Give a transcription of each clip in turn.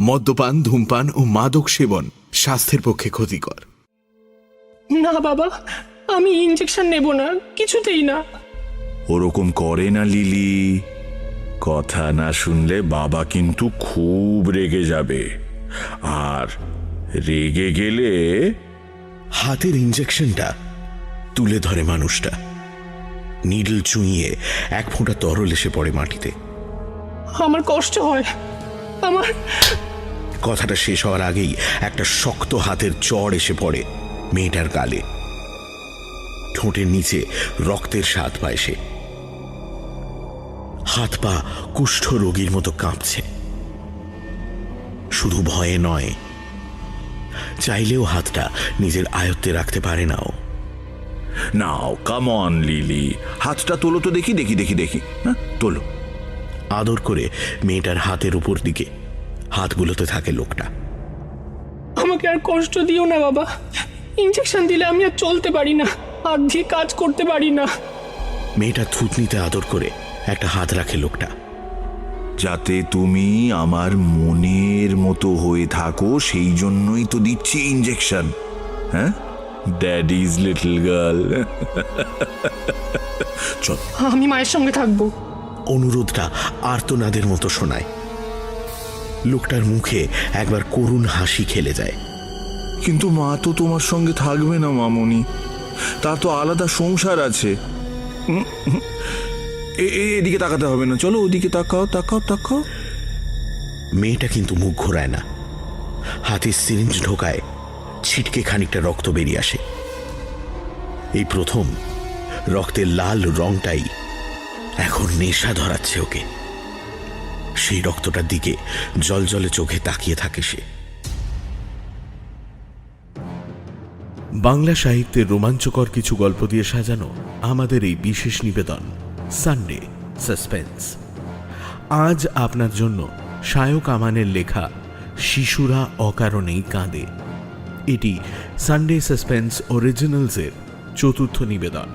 মদ্যপান, ধূমপান ও মাদক সেবন স্বাস্থ্যের পক্ষে ক্ষতিকর। না বাবা, আমি ইঞ্জেকশন নেব না, কিছুতেই না। ওরকম করে না লিলি, কথা না শুনলে বাবা কিন্তু খুব রেগে যাবে, আর রেগে গেলে। হাতের ইঞ্জেকশনটা তুলে ধরে মানুষটা, নিডল চুইয়ে এক ফোঁটা তরল এসে পড়ে মাটিতে। আমার কষ্ট হয়, আমার। কথাটা শেষ হওয়ার আগেই একটা শক্ত হাতের চড় এসে পড়ে মেয়েটার গালে। ঠোঁটের নিচে রক্তের স্বাদ পায় সে। হাত পা কুষ্ঠ রোগীর মতো কাঁপছে। শুধু ভয়ে নয়, চাইলেও হাতটা নিজের আয়ত্তে রাখতে পারে না ও। নাও কাম অন লিলি, হাতটা তোলো তো দেখি দেখি দেখি দেখি। হ্যাঁ, তোলো। আদর করে মেয়েটার হাতের উপর দিকে হাত বুলোতে থাকে লোকটা। আমাকে আর কষ্ট দিও না বাবা, ইঞ্জেকশন দিলে আমি আর চলতে পারি না, হাত দিয়ে কাজ করতে পারি না। মেয়েটা থুতনিতে আদর করে একটা হাত রাখে লোকটা। যাতে তুমি আমার মনের মতো হয়ে থাকো, সেই জন্যই তো দিচ্ছি ইঞ্জেকশন। হ্যাঁ, ড্যাডিজ লিটল গার্ল। চল, আমি মায়ের সঙ্গে থাকবো। অনুরোধটা আর্তনাদের মতো শোনায়। লোকটার মুখে একবার করুণ হাসি খেলে যায়। কিন্তু মা তো তোমার সঙ্গে থাকবে না মামনি, তার তো আলাদা সংসার আছে। এদিকে তাকাতে হবে না, চলো ওদিকে তাকাও তাকাও তাকাও। মেয়েটা কিন্তু মুখ ঘোরায় না। হাতে সিরিঞ্জ ঢোকায়, ছিটকে খানিকটা রক্ত বেরিয়ে আসে। এই প্রথম রক্তের লাল রংটাই এখন নেশা ধরাচ্ছে ওকে। সেই রক্তটার দিকে জলজলে চোখে তাকিয়ে থাকে সে। বাংলা সাহিত্যের রোমাঞ্চকর কিছু গল্প দিয়ে সাজানো আমাদের এই বিশেষ নিবেদন সানডে সাসপেন্স। আজ আপনার জন্য শায়ক আমানের লেখা শিশুরা অকারণেই কাঁদে। এটি সানডে সাসপেন্স অরিজিনালসের চতুর্থ নিবেদন।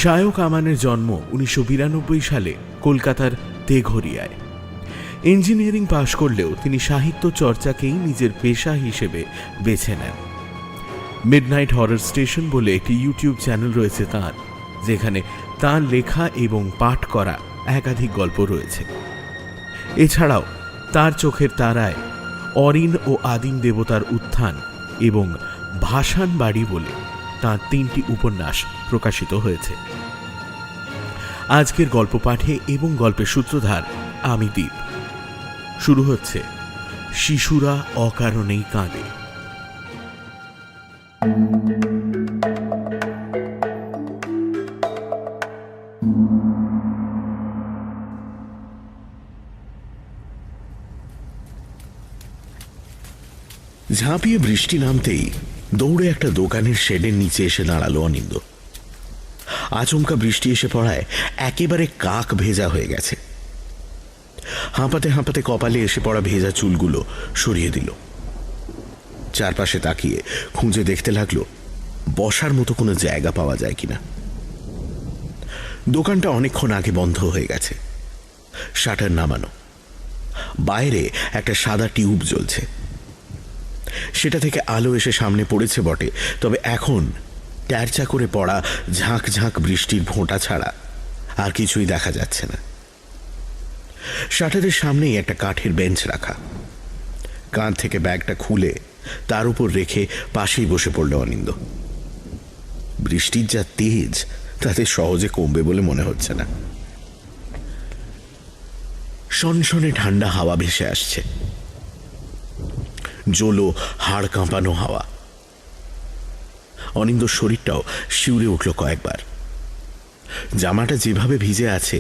শায়ক আমানের জন্ম 1992 সালে কলকাতার তেঘরিয়ায়। ইঞ্জিনিয়ারিং পাশ করলেও তিনি সাহিত্য চর্চাকেই নিজের পেশা হিসেবে বেছে নেন। মিডনাইট হরর স্টেশন বলে একটি ইউটিউব চ্যানেল রয়েছে তাঁর, যেখানে তাঁর লেখা এবং পাঠ করা একাধিক গল্প রয়েছে। এছাড়াও তার চোখের তারায়, অরিন ও আদিম দেবতার উত্থান এবং ভাসান বাড়ি বলে তাঁর 3টি উপন্যাস প্রকাশিত হয়েছে। আজকের গল্প পাঠে এবং গল্পের সূত্রধার আমি দীপ। শুরু হচ্ছে শিশুরা অকারণেই কাঁদে। ঝাঁপিয়ে বৃষ্টি নামতেই দৌড়ে একটা দোকানের শেডের নিচে এসে দাঁড়ালো অনিন্দ। আচমকা বৃষ্টি এসে পড়ায় একেবারে কাক ভেজা হয়ে গেছে। হাঁপাতে হাঁপাতে কপালে এসে পড়া ভেজা চুলগুলো সরিয়ে দিল। চারপাশে তাকিয়ে খুঁজে দেখতে লাগলো বসার মতো কোনো জায়গা পাওয়া যায় কিনা। দোকানটা অনেকক্ষণ আগে বন্ধ হয়ে গেছে, শাটার নামানো। বাইরে একটা সাদা টিউব জ্বলছে, সেটা থেকে আলো এসে সামনে পড়েছে বটে, তবে এখন ট্যারচা করে পড়া ঝাঁক ঝাঁক বৃষ্টির ফোঁটা ছাড়া আর কিছুই দেখা যাচ্ছে না। শাটারের সামনেই একটা কাঠের বেঞ্চ রাখা। কাঁধ থেকে ব্যাগটা খুলে তার উপর রেখে পাশেই বসে পড়ল অনিন্দ। বৃষ্টির যা তেজ তাতে সহজে কমবে বলে মনে হচ্ছে না। শনশনে ঠান্ডা হাওয়া ভেসে আসছে, জোলো হাড় কাঁপানো হাওয়া। অনিন্দর শরীরটাও শিউরে উঠল কয়েকবার। জামাটা যেভাবে ভিজে আছে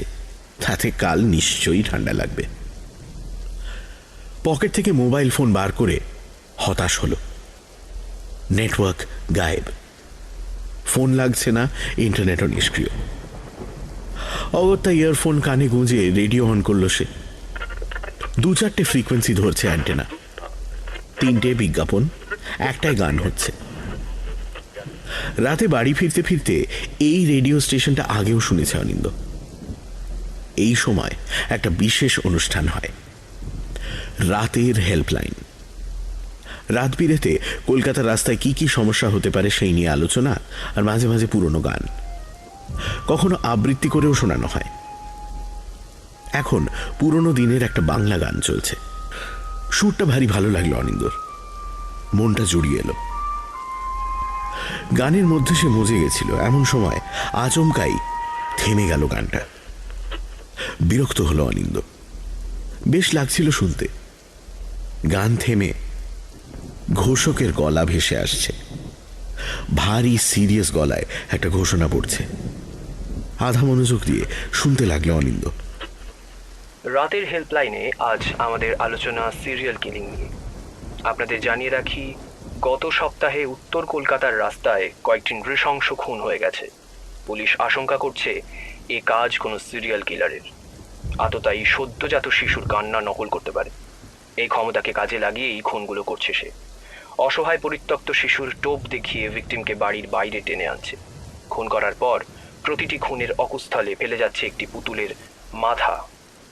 তাতে কাল নিশ্চয়ই ঠান্ডা লাগবে। পকেট থেকে মোবাইল ফোন বার করে হতাশ হলো। নেটওয়ার্ক গায়েব, ফোন লাগছে না, ইন্টারনেটও নিষ্ক্রিয়। অগত্যা ইয়ারফোন কানে গুঁজে রেডিও অন করল সে। 2-4টে ফ্রিকোয়েন্সি ধরছে অ্যান্টেনা, 3টে বিজ্ঞাপন, একটাই গান হচ্ছে। রাতে বাড়ি ফিরতে ফিরতে এই রেডিও স্টেশনটা আগেও শুনেছে অনিন্দ। এই সময় একটা বিশেষ অনুষ্ঠান হয়। রাতের হেল্পলাইন। রাত বিরেতে কলকাতার রাস্তায় কি কি সমস্যা হতে পারে সেই নিয়ে আলোচনা, আর মাঝে মাঝে পুরনো গান, কখনো আবৃত্তি করেও শোনানো হয়। এখন পুরনো দিনের একটা বাংলা গান চলছে। সুরটা ভারী ভালো লাগলো অনিন্দর, মনটা জুড়িয়ে এলো। গানের মধ্যে সে মজে গেছিল। এমন সময় আচমকাই থেমে গেল গানটা। বিরক্ত হলো অনিন্দ। বেশ লাগছিল শুনতে। গান থেমে ঘোষকের গলা ভেসে আসছে। ভারী সিরিয়াস গলায় একটা ঘোষণা পড়ছে। আধা মনোযোগ দিয়ে শুনতে লাগলো অনিন্দ। রাতের হেল্পলাইনে আজ আমাদের আলোচনা সিরিয়াল কিলিং নিয়ে। আপনাদের জানিয়ে রাখি, গত সপ্তাহে উত্তর কলকাতার রাস্তায় কয়েকটি নৃশংস খুন হয়ে গেছে। পুলিশ আশঙ্কা করছে এ কাজ কোনো সিরিয়াল কিলারের। আততায়ী সদ্যজাত শিশুর কান্না নকল করতে পারে। এই ক্ষমতাকে কাজে লাগিয়েই খুনগুলো করছে সে। অসহায় পরিত্যক্ত শিশুর টোপ দেখিয়ে ভিকটিমকে বাড়ির বাইরে টেনে আনছে। খুন করার পর প্রতিটি খুনের অকুস্থলে ফেলে যাচ্ছে একটি পুতুলের মাথা,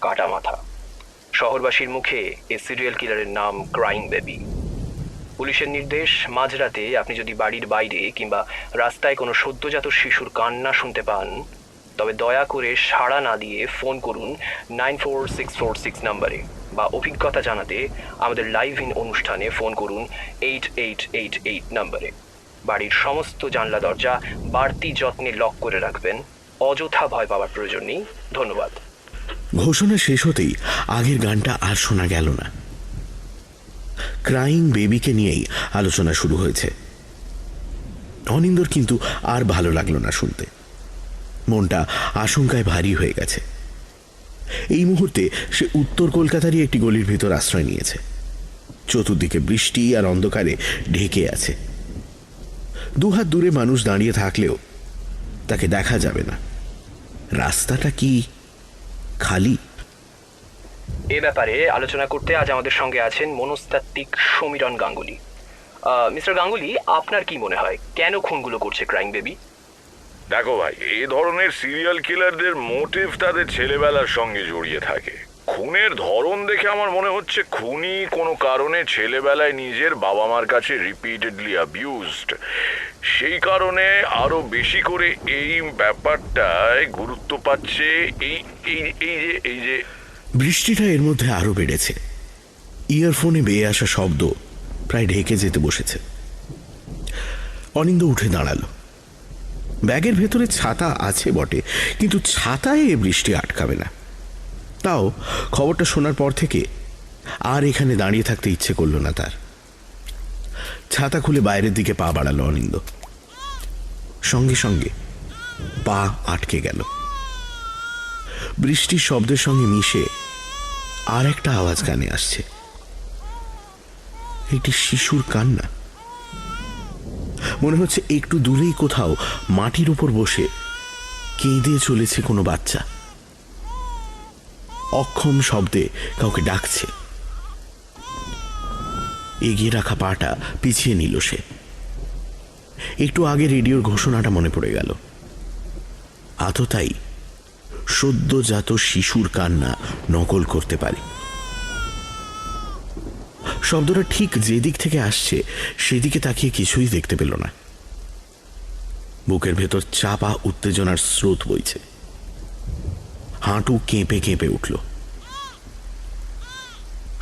কাটা মাথা। শহরবাসীর মুখে এই সিরিয়াল কিলারের নাম ক্রাইং বেবি। পুলিশের নির্দেশ, মাঝরাতে আপনি যদি বাড়ির বাইরে কিংবা রাস্তায় কোনো সদ্যজাত শিশুর কান্না শুনতে পান, তবে দয়া করে সাড়া না দিয়ে ফোন করুন 94646 নম্বরে, বা অভিজ্ঞতা জানাতে আমাদের লাইভ ইন অনুষ্ঠানে ফোন করুন 8888 নম্বরে। বাড়ির সমস্ত জানলা দরজা বাড়তি যত্নে লক করে রাখবেন। অযথা ভয় পাওয়ার প্রয়োজন নেই। ধন্যবাদ। ঘোষণা শেষ হতেই আগের গানটা আর শোনা গেল না। ক্রাইং বেবিকে নিয়েই আলোচনা শুরু হয়েছে। অনিন্দর কিন্তু আর ভালো লাগলো না শুনতে। মনটা আশঙ্কায় ভারী হয়ে গেছে। এই মুহূর্তে সে উত্তর কলকাতারই একটি গলির ভিতর আশ্রয় নিয়েছে। চতুর্দিকে বৃষ্টি আর অন্ধকারে ঢেকে আছে। দুহাত দূরে মানুষ দাঁড়িয়ে থাকলেও তাকে দেখা যাবে না। রাস্তাটা কি খালি? এ ব্যাপারে আলোচনা করতে আজ আমাদের সঙ্গে আছেন মনস্তাত্ত্বিক সমীরণ গাঙ্গুলি। মিস্টার গাঙ্গুলি, আপনার কি মনে হয় কেন খুনগুলো করছে ক্রাইং বেবি? দেখো ভাই, এই ধরনের সিরিয়াল কিলারদের মোটিভ তাদের ছেলেবেলার সঙ্গে জড়িয়ে থাকে। খুনের ধরন দেখে আমার মনে হচ্ছে খুনি কোনো কারণে ছেলেবেলায় নিজের বাবা মার কাছে রিপিটেডলি অ্যাবিউজড। সেই কারণে আরো বেশি করে এই ব্যাপারটায় গুরুত্ব পাচ্ছে। এই যে বৃষ্টিটা এর মধ্যে আরো বেড়েছে। ইয়ারফোনে বেয়ে আসা শব্দ প্রায় ঢেকে যেতে বসেছে। অনিন্দ উঠে দাঁড়ালো। ব্যাগের ভেতরে ছাতা আছে বটে, কিন্তু ছাতায় এ বৃষ্টি আটকাবে না। তাও খবরটা শোনার পর থেকে আর এখানে দাঁড়িয়ে থাকতে ইচ্ছে করলো না তার। ছাতা খুলে বাইরের দিকে পা বাড়ালো অনিন্দ। সঙ্গে সঙ্গে পা আটকে গেল। বৃষ্টির শব্দের সঙ্গে মিশে আর একটা আওয়াজ কানে আসছে। একটি শিশুর কান্না। মনে হচ্ছে একটু দূরেই কোথাও মাটির উপর বসে কেঁদে চলেছে কোনো বাচ্চা। অক্ষম শব্দে কাউকে ডাকছে। এগিয়ে রাখা পাটা পিছিয়ে নিল সে। একটু আগে রেডিওর ঘোষণাটা মনে পড়ে গেল। আততায়ী সদ্যজাত শিশুর কান্না নকল করতে পারে। শব্দটা ঠিক যেদিক থেকে আসছে সেদিকে তাকিয়ে কিছুই দেখতে পেল না। বুকের ভেতর চাপা উত্তেজনার স্রোত বইছে। হাঁটু কেঁপে কেঁপে উঠল।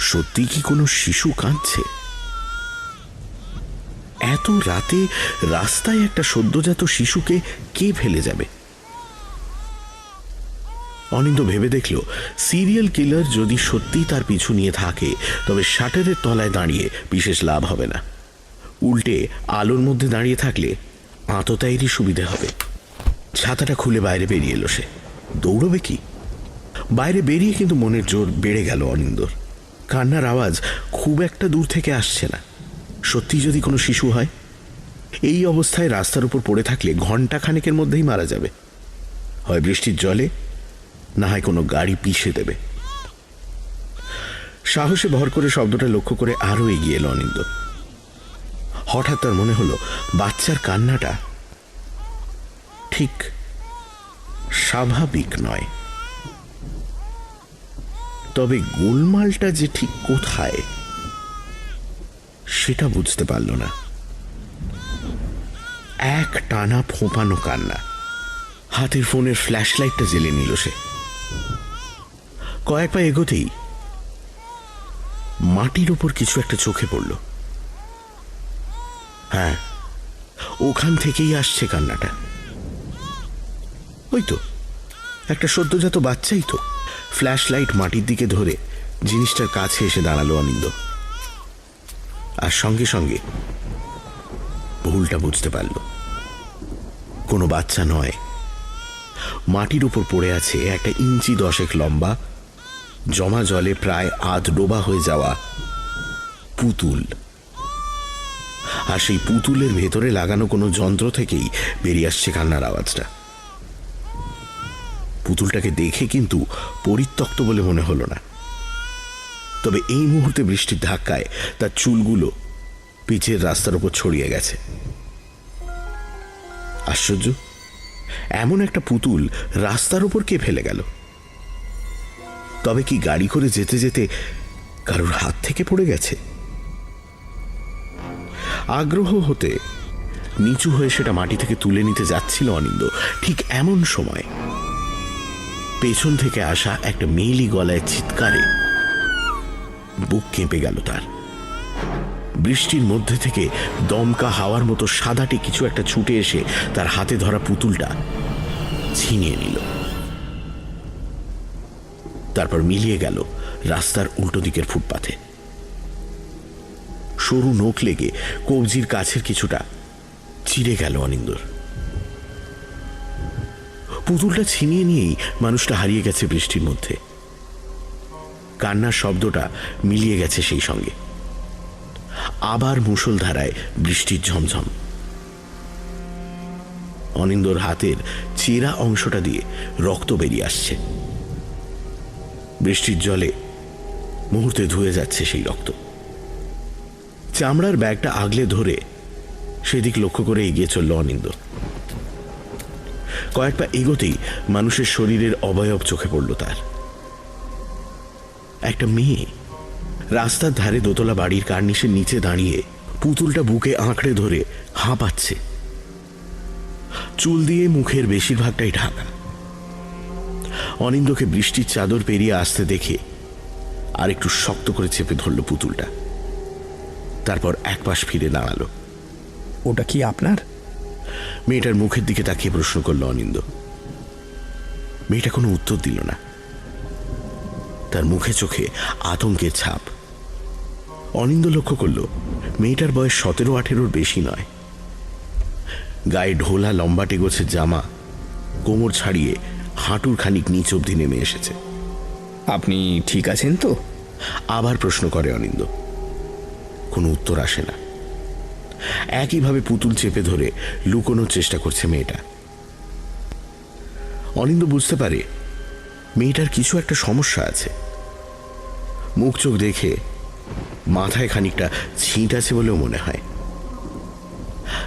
সত্যি কি কোনো শিশু কাঁদছে? এত রাতে রাস্তায় একটা সদ্যজাত শিশুকে কে ফেলে যাবে? অনিন্দ ভেবে দেখল, সিরিয়াল কিলার যদি সত্যি তার পিছু নিয়ে থাকে তবে শাটারের তলায় দাঁড়িয়ে বিশেষ লাভ হবে না। উল্টে আলোর মধ্যে দাঁড়িয়ে থাকলে আততায়ীরই সুবিধে হবে। ছাতাটা খুলে বাইরে বেরিয়ে এলো সে। দৌড়বে কি? বাইরে বেরিয়ে কিন্তু মনের জোর বেড়ে গেল অনিন্দর। কান্নার আওয়াজ খুব একটা দূর থেকে আসছে না। সত্যি যদি কোনো শিশু হয়, এই অবস্থায় রাস্তার উপর পড়ে থাকলে ঘন্টা খানেকের মধ্যেই মারা যাবে। হয় বৃষ্টির জলে, না হয় কোনো গাড়ি পিষে দেবে। সাহসে ভর করে শব্দটা লক্ষ্য করে আরো এগিয়ে এলো অনিন্দ। হঠাৎ তার মনে হলো বাচ্চার কান্নাটা ঠিক স্বাভাবিক নয়। তবে গোলমালটা যে ঠিক কোথায় সেটা বুঝতে পারল না। এক টানা ফোঁপানো কান্না। হাতের ফোনের ফ্ল্যাশ লাইটটা জ্বেলে নিল সে। কয়েক পা এগোতেই মাটির উপর কিছু একটা চোখে পড়ল। হ্যাঁ, ওখান থেকেই আসছে কান্নাটা। ওই তো একটা সদ্যজাত বাচ্চাই তো। ফ্ল্যাশ লাইট মাটির দিকে ধরে জিনিসটার কাছে এসে দাঁড়ালো অনিন্দ, আর সঙ্গে সঙ্গে ভুলটা বুঝতে পারল। কোনো বাচ্চা নয়, মাটির উপর পড়ে আছে একটা 1 ইঞ্চি 10 লম্বা, জমা জলে প্রায় আধ ডোবা হয়ে যাওয়া পুতুল। আর সেই পুতুলের ভেতরে লাগানো কোনো যন্ত্র থেকেই বেরিয়ে আসছে কান্নার আওয়াজটা। পুতুলটাকে দেখে কিন্তু পরিত্যক্ত বলে মনে হলো না, তবে এই মুহূর্তে বৃষ্টির ধাক্কায় তার চুলগুলো পিচের রাস্তার উপর ছড়িয়ে গেছে। আশ্চর্য, এমন একটা পুতুল রাস্তার উপর কে ফেলে গেল? তবে কি গাড়ি করে যেতে যেতে কারোর হাত থেকে পড়ে গেছে? আগ্রহ হতে নিচু হয়ে সেটা মাটি থেকে তুলে নিতে যাচ্ছিল অনিন্দ। ঠিক এমন সময় পেছন থেকে আসা একটা মেয়েলি গলায় চিৎকারে বুক কেঁপে গেল তার। বৃষ্টির মধ্যে থেকে দমকা হাওয়ার মতো সাদাটে কিছু একটা ছুটে এসে তার হাতে ধরা পুতুলটা ছিনিয়ে নিল। তারপর মিলিয়ে গেল রাস্তার উল্টো দিকের ফুটপাথে। সরু নোক লেগে কবজির কাছের কিছুটা চিড়ে গেল অনিন্দর। পুতুলটা ছিনিয়ে নিয়েই মানুষটা হারিয়ে গেছে বৃষ্টির মধ্যে। কান্নার শব্দটা মিলিয়ে গেছে সেই সঙ্গে। আবার মুষলধারায় বৃষ্টির ঝমঝম। অনিন্দর হাতের চেরা অংশটা দিয়ে রক্ত বেরিয়ে আসছে। বৃষ্টির জলে মুহূর্তে ধুয়ে যাচ্ছে সেই রক্ত। চামড়ার ব্যাগটা আগলে ধরে সেদিক লক্ষ্য করে এগিয়ে চলল অনিন্দ। কয়েক পা এগোতেই মানুষের শরীরের অবয়ব চোখে পড়ল তার। একটা মেয়ে রাস্তার ধারে দোতলা বাড়ির কার্নিশের নিচে দাঁড়িয়ে পুতুলটা বুকে আঁকড়ে ধরে হাঁপাচ্ছে। চুল দিয়ে মুখের বেশিরভাগটাই ঢাকা। অনিন্দকে বৃষ্টির চাদর পেরিয়ে আসতে দেখে আর একটু শক্ত করে চেপে ধরল পুতুলটা। তারপর এক পাশ ফিরে দাঁড়ালো। ওটা কি আপনার? মেয়েটার মুখের দিকে তাকিয়ে প্রশ্ন করল অনিন্দ। মেয়েটা কোনো উত্তর দিল না। তার মুখে চোখে আতঙ্কের ছাপ। অনিন্দ লক্ষ্য করল মেয়েটার বয়স 17-18 বেশি নয়। গায়ে ঢোলা লম্বাটে গোছের জামা কোমর ছাড়িয়ে হাঁটুর খানিক নিচ অবধি নেমে এসেছে। আপনি ঠিক আছেন তো? আবার প্রশ্ন করে অনিন্দ। কোনো উত্তর আসে না। একইভাবে পুতুল চেপে ধরে লুকোনোর চেষ্টা করছে মেয়েটা। অনিন্দ বুঝতে পারে মেয়েটার কিছু একটা সমস্যা আছে। মুখ চোখ দেখে মাথায় খানিকটা ছিট আছে বলেও মনে হয়।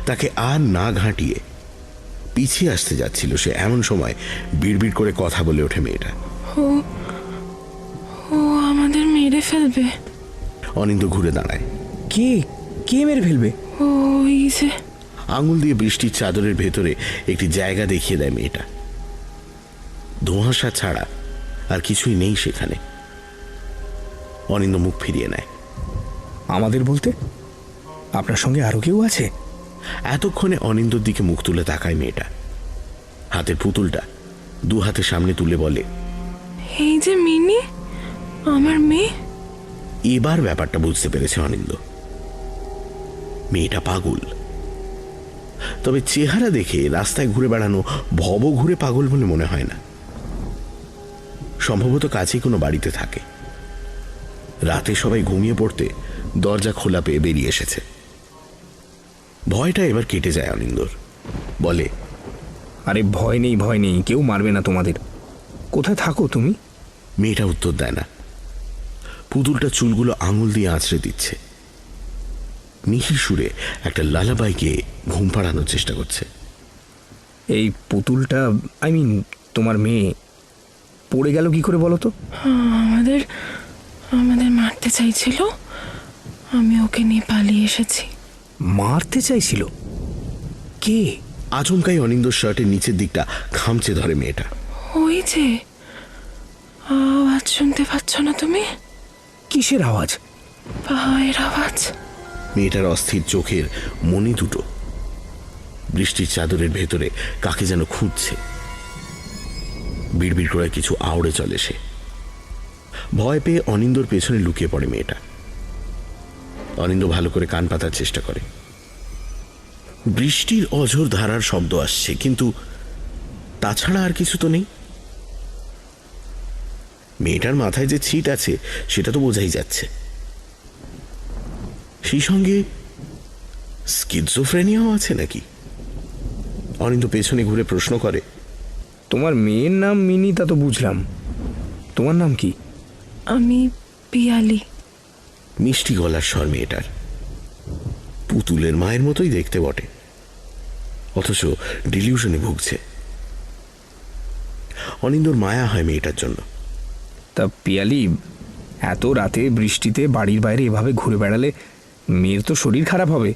তাকে আর না ঘাঁটিয়ে পিছিয়ে আসতে যাচ্ছিল সে, এমন সময় বিড়বিড় করে কথা বলে ওঠে মেয়েটা। ও আমাদের মেরে ফেলবে। অনিন্দ ঘুরে দাঁড়ায়। কে কে মেরে ফেলবে? ওই যে। আঙুল দিয়ে বৃষ্টির চাদরের ভেতরে একটি জায়গা দেখিয়ে দেয় মেয়েটা। ধোঁয়াশা ছাড়া আর কিছুই নেই সেখানে। অনিন্দ মুখ ফিরিয়ে নেয়। আমাদের বলতে আপনার সঙ্গে আরো কেউ আছে? এতক্ষণে অনিন্দর দিকে মুখ তুলে তাকায় মেয়েটা। হাতের পুতুলটা 2 হাতে সামনে তুলে বলে, এই যে মিনি, আমার মেয়ে। এবার ব্যাপারটা বুঝতে পেরেছে অনিন্দ। মেয়েটা পাগল। তবে চেহারা দেখে রাস্তায় ঘুরে বেড়ানো ভব ঘুরে পাগল বলে মনে হয় না। সম্ভবত কাছেই কোনো বাড়িতে থাকে। রাতে সবাই ঘুমিয়ে পড়তে দরজা খোলা পেয়ে বেরিয়ে এসেছে। ভয়টা এবার কেটে যায় অনিন্দর। বলে, আরে ভয় নেই, ভয় নেই, কেউ মারবে না তোমাদের। কোথায় থাকো তুমি? মেয়েটা উত্তর দেয় না। পুতুলটা চুলগুলো আঙুল দিয়ে আঁচড়ে দিচ্ছে। মিহির সুরে একটা লালাবাইকে ঘুম পাড়ানোর চেষ্টা করছে। এই পুতুলটা, তোমার মেয়ে, পড়ে গেল কি করে বলো তো? আমাদের আমাদের মারতে চাইছিল, আমি ওকে নিয়ে পালিয়ে এসেছি। মারতে চাইছিল? কে? আচমকাই অনিন্দর শার্টের নিচের দিকটা খামচে ধরে মেয়েটা। ওই যে, আওয়াজ শুনতে পাচ্ছ না তুমি? কিসের আওয়াজ? পায়ের আওয়াজ। মেয়েটার অস্থির চোখের মনি দুটো বৃষ্টির চাদরের ভেতরে কাকে যেন খুঁজছে। বিড়বিড় করে কিছু আওড়ে চলে সে। ভয় পেয়ে অনিন্দর পেছনে লুকিয়ে পড়ে মেয়েটা। অনিন্দ ভালো করে কান পাতার চেষ্টা করে। বৃষ্টির অঝোর ধারার শব্দ আসছে, কিন্তু তাছাড়া আর কিছু তো নেই। মেয়েটার মাথায় যে ছিট আছে সেটা তো বোঝাই যাচ্ছে। সেই সঙ্গে স্কিজোফ্রেনিয়াও আছে নাকি? অনিন্দ পেছনে ঘুরে প্রশ্ন করে। তোমার মেয়ের নাম মিনি, তা তো বুঝলাম। তোমার নাম কি? আমি পিয়ালি। মিষ্টি গলার স্বর মেয়েটার। পুতুলের মায়ের মতোই দেখতে বটে, অথচ ডিলিউশনে ভুগছে। অনিন্দর মায়া হয় মেয়েটার জন্য। তা পিয়ালি, এত রাতে বৃষ্টিতে বাড়ির বাইরে এভাবে ঘুরে বেড়ালে মেয়ের তো শরীর খারাপ হবে।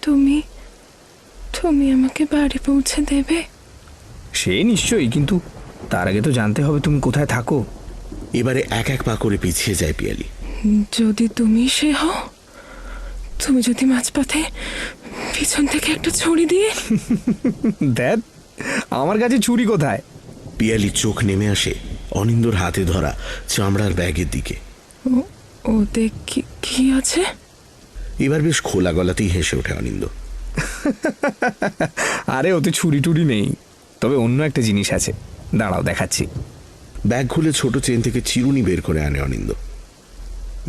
তুমি তুমি আমাকে বাড়ি পৌঁছে দেবে? সে নিশ্চয়ই, কিন্তু তার আগে তো জানতে হবে তুমি কোথায় থাকো। এবারে এক এক পা করে পিছিয়ে যায় পিয়ালি। যদি তুমি সে হও, তুমি যদি মাঝপথে পিছন থেকে একটা ছুরি দিয়ে। দেখ, আমার কাছে ছুরি কোথায়? পিয়ালি চোখ নেমে আসে অনিন্দর হাতে ধরা চামড়ার ব্যাগের দিকে। ওতে কি আছে? এবার বেশ খোলা গলাতেই হেসে ওঠে অনিন্দ। আরে ওতে ছুরি টুরি নেই, তবে অন্য একটা জিনিস আছে, দাঁড়াও দেখাচ্ছি। ব্যাগ খুলে ছোট চেন থেকে চিরুনি বের করে আনে অনিন্দ।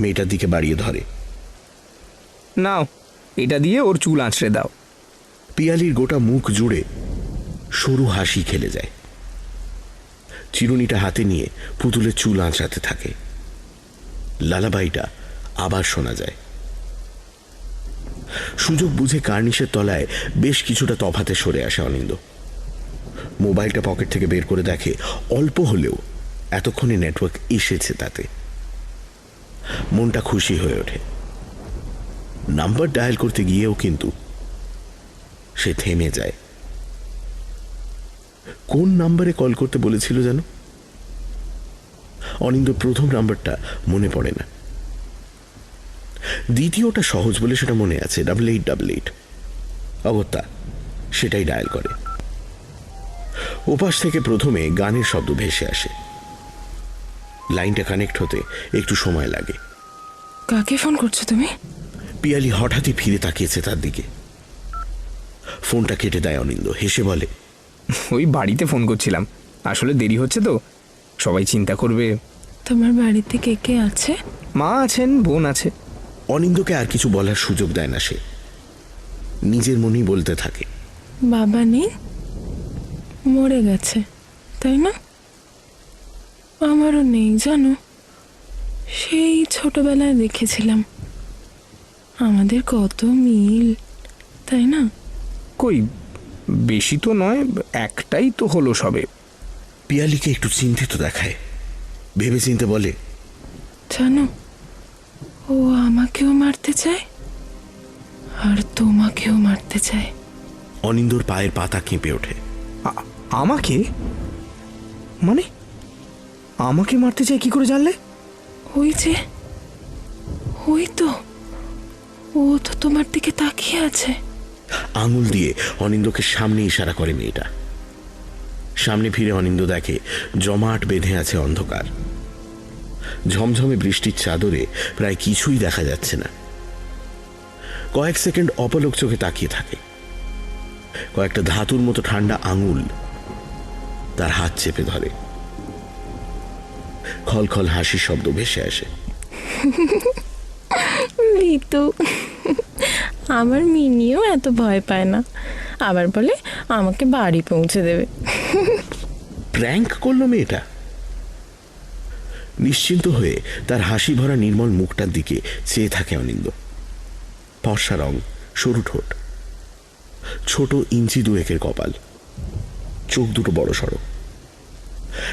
মেয়েটার দিকে বাড়িয়ে ধরে। নাও, এটা দিয়ে ওর চুল আঁচড়ে দাও। পিয়ালির গোটা মুখ জুড়ে সরু হাসি খেলে যায়। চিরুনিটা হাতে নিয়ে পুতুলের চুল আঁচড়াতে থাকে। লালাবাইটা আবার শোনা যায়। সুযোগ বুঝে কার্নিশের তলায় বেশ কিছুটা তফাতে সরে আসে অনিন্দ। মোবাইলটা পকেট থেকে বের করে দেখে অল্প হলেও এতক্ষণে নেটওয়ার্ক এসেছে তাতে। মনটা খুশি হয়ে ওঠে। নাম্বার ডায়াল করতে গিয়েও কিন্তু সে থেমে যায়। কোন নাম্বারে কল করতে বলেছিল যেন? অনিন্দ প্রথম নাম্বারটা মনে পড়ে না। দ্বিতীয়টা সহজ বলে সেটা মনে আছে, 8888। অগত্যা সেটাই ডায়াল করে। ওপাশ থেকে প্রথমে গানের শব্দ ভেসে আসে। লাইনটা কানেক্ট হতে একটু সময় লাগে। কাকে ফোন করছো তুমি? পিয়ালি হঠাৎই ফিরে তাকিয়েছে তার দিকে। ফোনটা কেটে দেয় অনিন্দ, হেসে বলে, ওই বাড়িতে ফোন করছিলাম, আসলে দেরি হচ্ছে তো, সবাই চিন্তা করবে। তোমার বাড়িতে কে কে আছে? মা আছেন, বোন আছে। অনিন্দকে আর কিছু বলার সুযোগ দেয় না সে। নিজের মনেই বলতে থাকে, বাবা নেই, মরে গেছে, তাই না? আমারও নেই জানো, সেই ছোটবেলায় দেখেছিলাম। আমাদের কত মিল, তাই না? কই, বেশি তো নয়, একটাই তো হলো সবে। পিয়ালিকে একটু চিন্তিত দেখায়। ভেবে চিনতে বলে, জানো, ও আমাকেও মারতে চায় আর তোমাকেও মারতে চায়। অনিন্দর পায়ের পাতা কেঁপে ওঠে। আমাকে? মানে আমাকে মারতে চাই কি করে জানলে? ওই যে, ওই তো, ও তো তোমার দিকে তাকিয়ে আছে। আঙুল দিয়ে অনিন্দকে সামনে ইশারা করে মেয়েটা। সামনে ফিরে অনিন্দ দেখে জমাট বেঁধে আছে অন্ধকার। ঝমঝমে বৃষ্টির চাদরে প্রায় কিছুই দেখা যাচ্ছে না। কয়েক সেকেন্ড অপলক চোখে তাকিয়ে থাকে। কয়েকটা ধাতুর মতো ঠান্ডা আঙুল তার হাত চেপে ধরে। খলখল হাসির শব্দ ভেসে আসে। লিটু, আমার মিনিও এত ভয় পায় না, আবার বলে আমাকে বাড়ি পৌঁছে দেবে। প্র্যাঙ্ক করলো মেয়েটা। নিশ্চিন্ত হয়ে তার হাসি ভরা নির্মল মুখটার দিকে চেয়ে থাকে অনিন্দ। ফর্সা রং, সরু ঠোঁট, ছোট ইঞ্চি দুয়েকের কপাল, চোখ দুটো বড় সড়ো।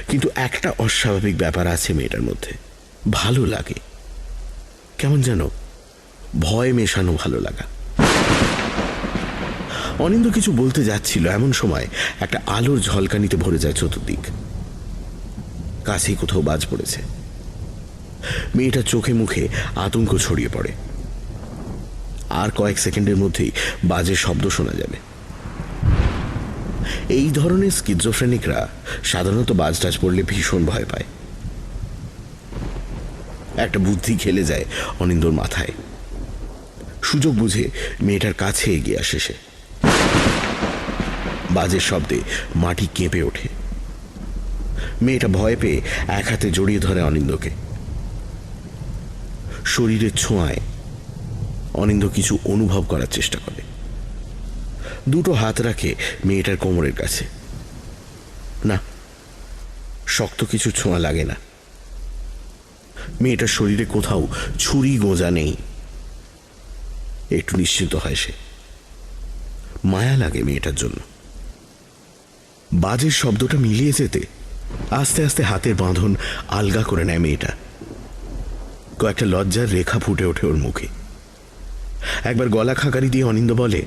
কিন্তু একটা অস্বাভাবিক ব্যাপার আছে মেয়েটার মধ্যে। ভালো লাগে, কেমন যেন ভয় মেশানো ভালো লাগা। অনিন্দ কিছু বলতে যাচ্ছিল, এমন সময় একটা আলোর ঝলকানিতে ভরে যায় চতুর্দিক। কাছেই কোথাও বাজ পড়েছে। মেয়েটার চোখে মুখে আতঙ্ক ছড়িয়ে পড়ে। আর কয়েক সেকেন্ডের মধ্যেই বাজের শব্দ শোনা যাবে। এই ধরনের স্কিজোফ্রেনিকরা সাধারণত বাজ টাজ পড়লে ভীষণ ভয় পায়। একটা বুদ্ধি খেলে যায় অনিন্দর মাথায়। সুযোগ বুঝে মেয়েটার কাছে এগিয়ে আসে সে। বাজের শব্দে মাটি কেঁপে ওঠে। মেয়েটা ভয় পেয়ে এক হাতে জড়িয়ে ধরে অনিন্দকে। শরীরের ছোঁয়ায় অনিন্দ কিছু অনুভব করার চেষ্টা করে। দুটো হাত রাখে মেয়েটার কোমরের কাছে। না, শক্ত কিছু ছোঁয়া লাগে না। মেয়েটার শরীরে কোথাও ছুরি গোঁজা নেই। একটু নিশ্চিন্ত হয় সে। মায়া লাগে মেয়েটার জন্য। বাজের শব্দটা মিলিয়ে যেতে আস্তে আস্তে হাতের বাঁধন আলগা করে নেয় মেয়েটা। কয়েকটা লজ্জার রেখা ফুটে ওঠে ওর মুখে। একবার গলা খাকারি দিয়ে অনিন্দ বলে,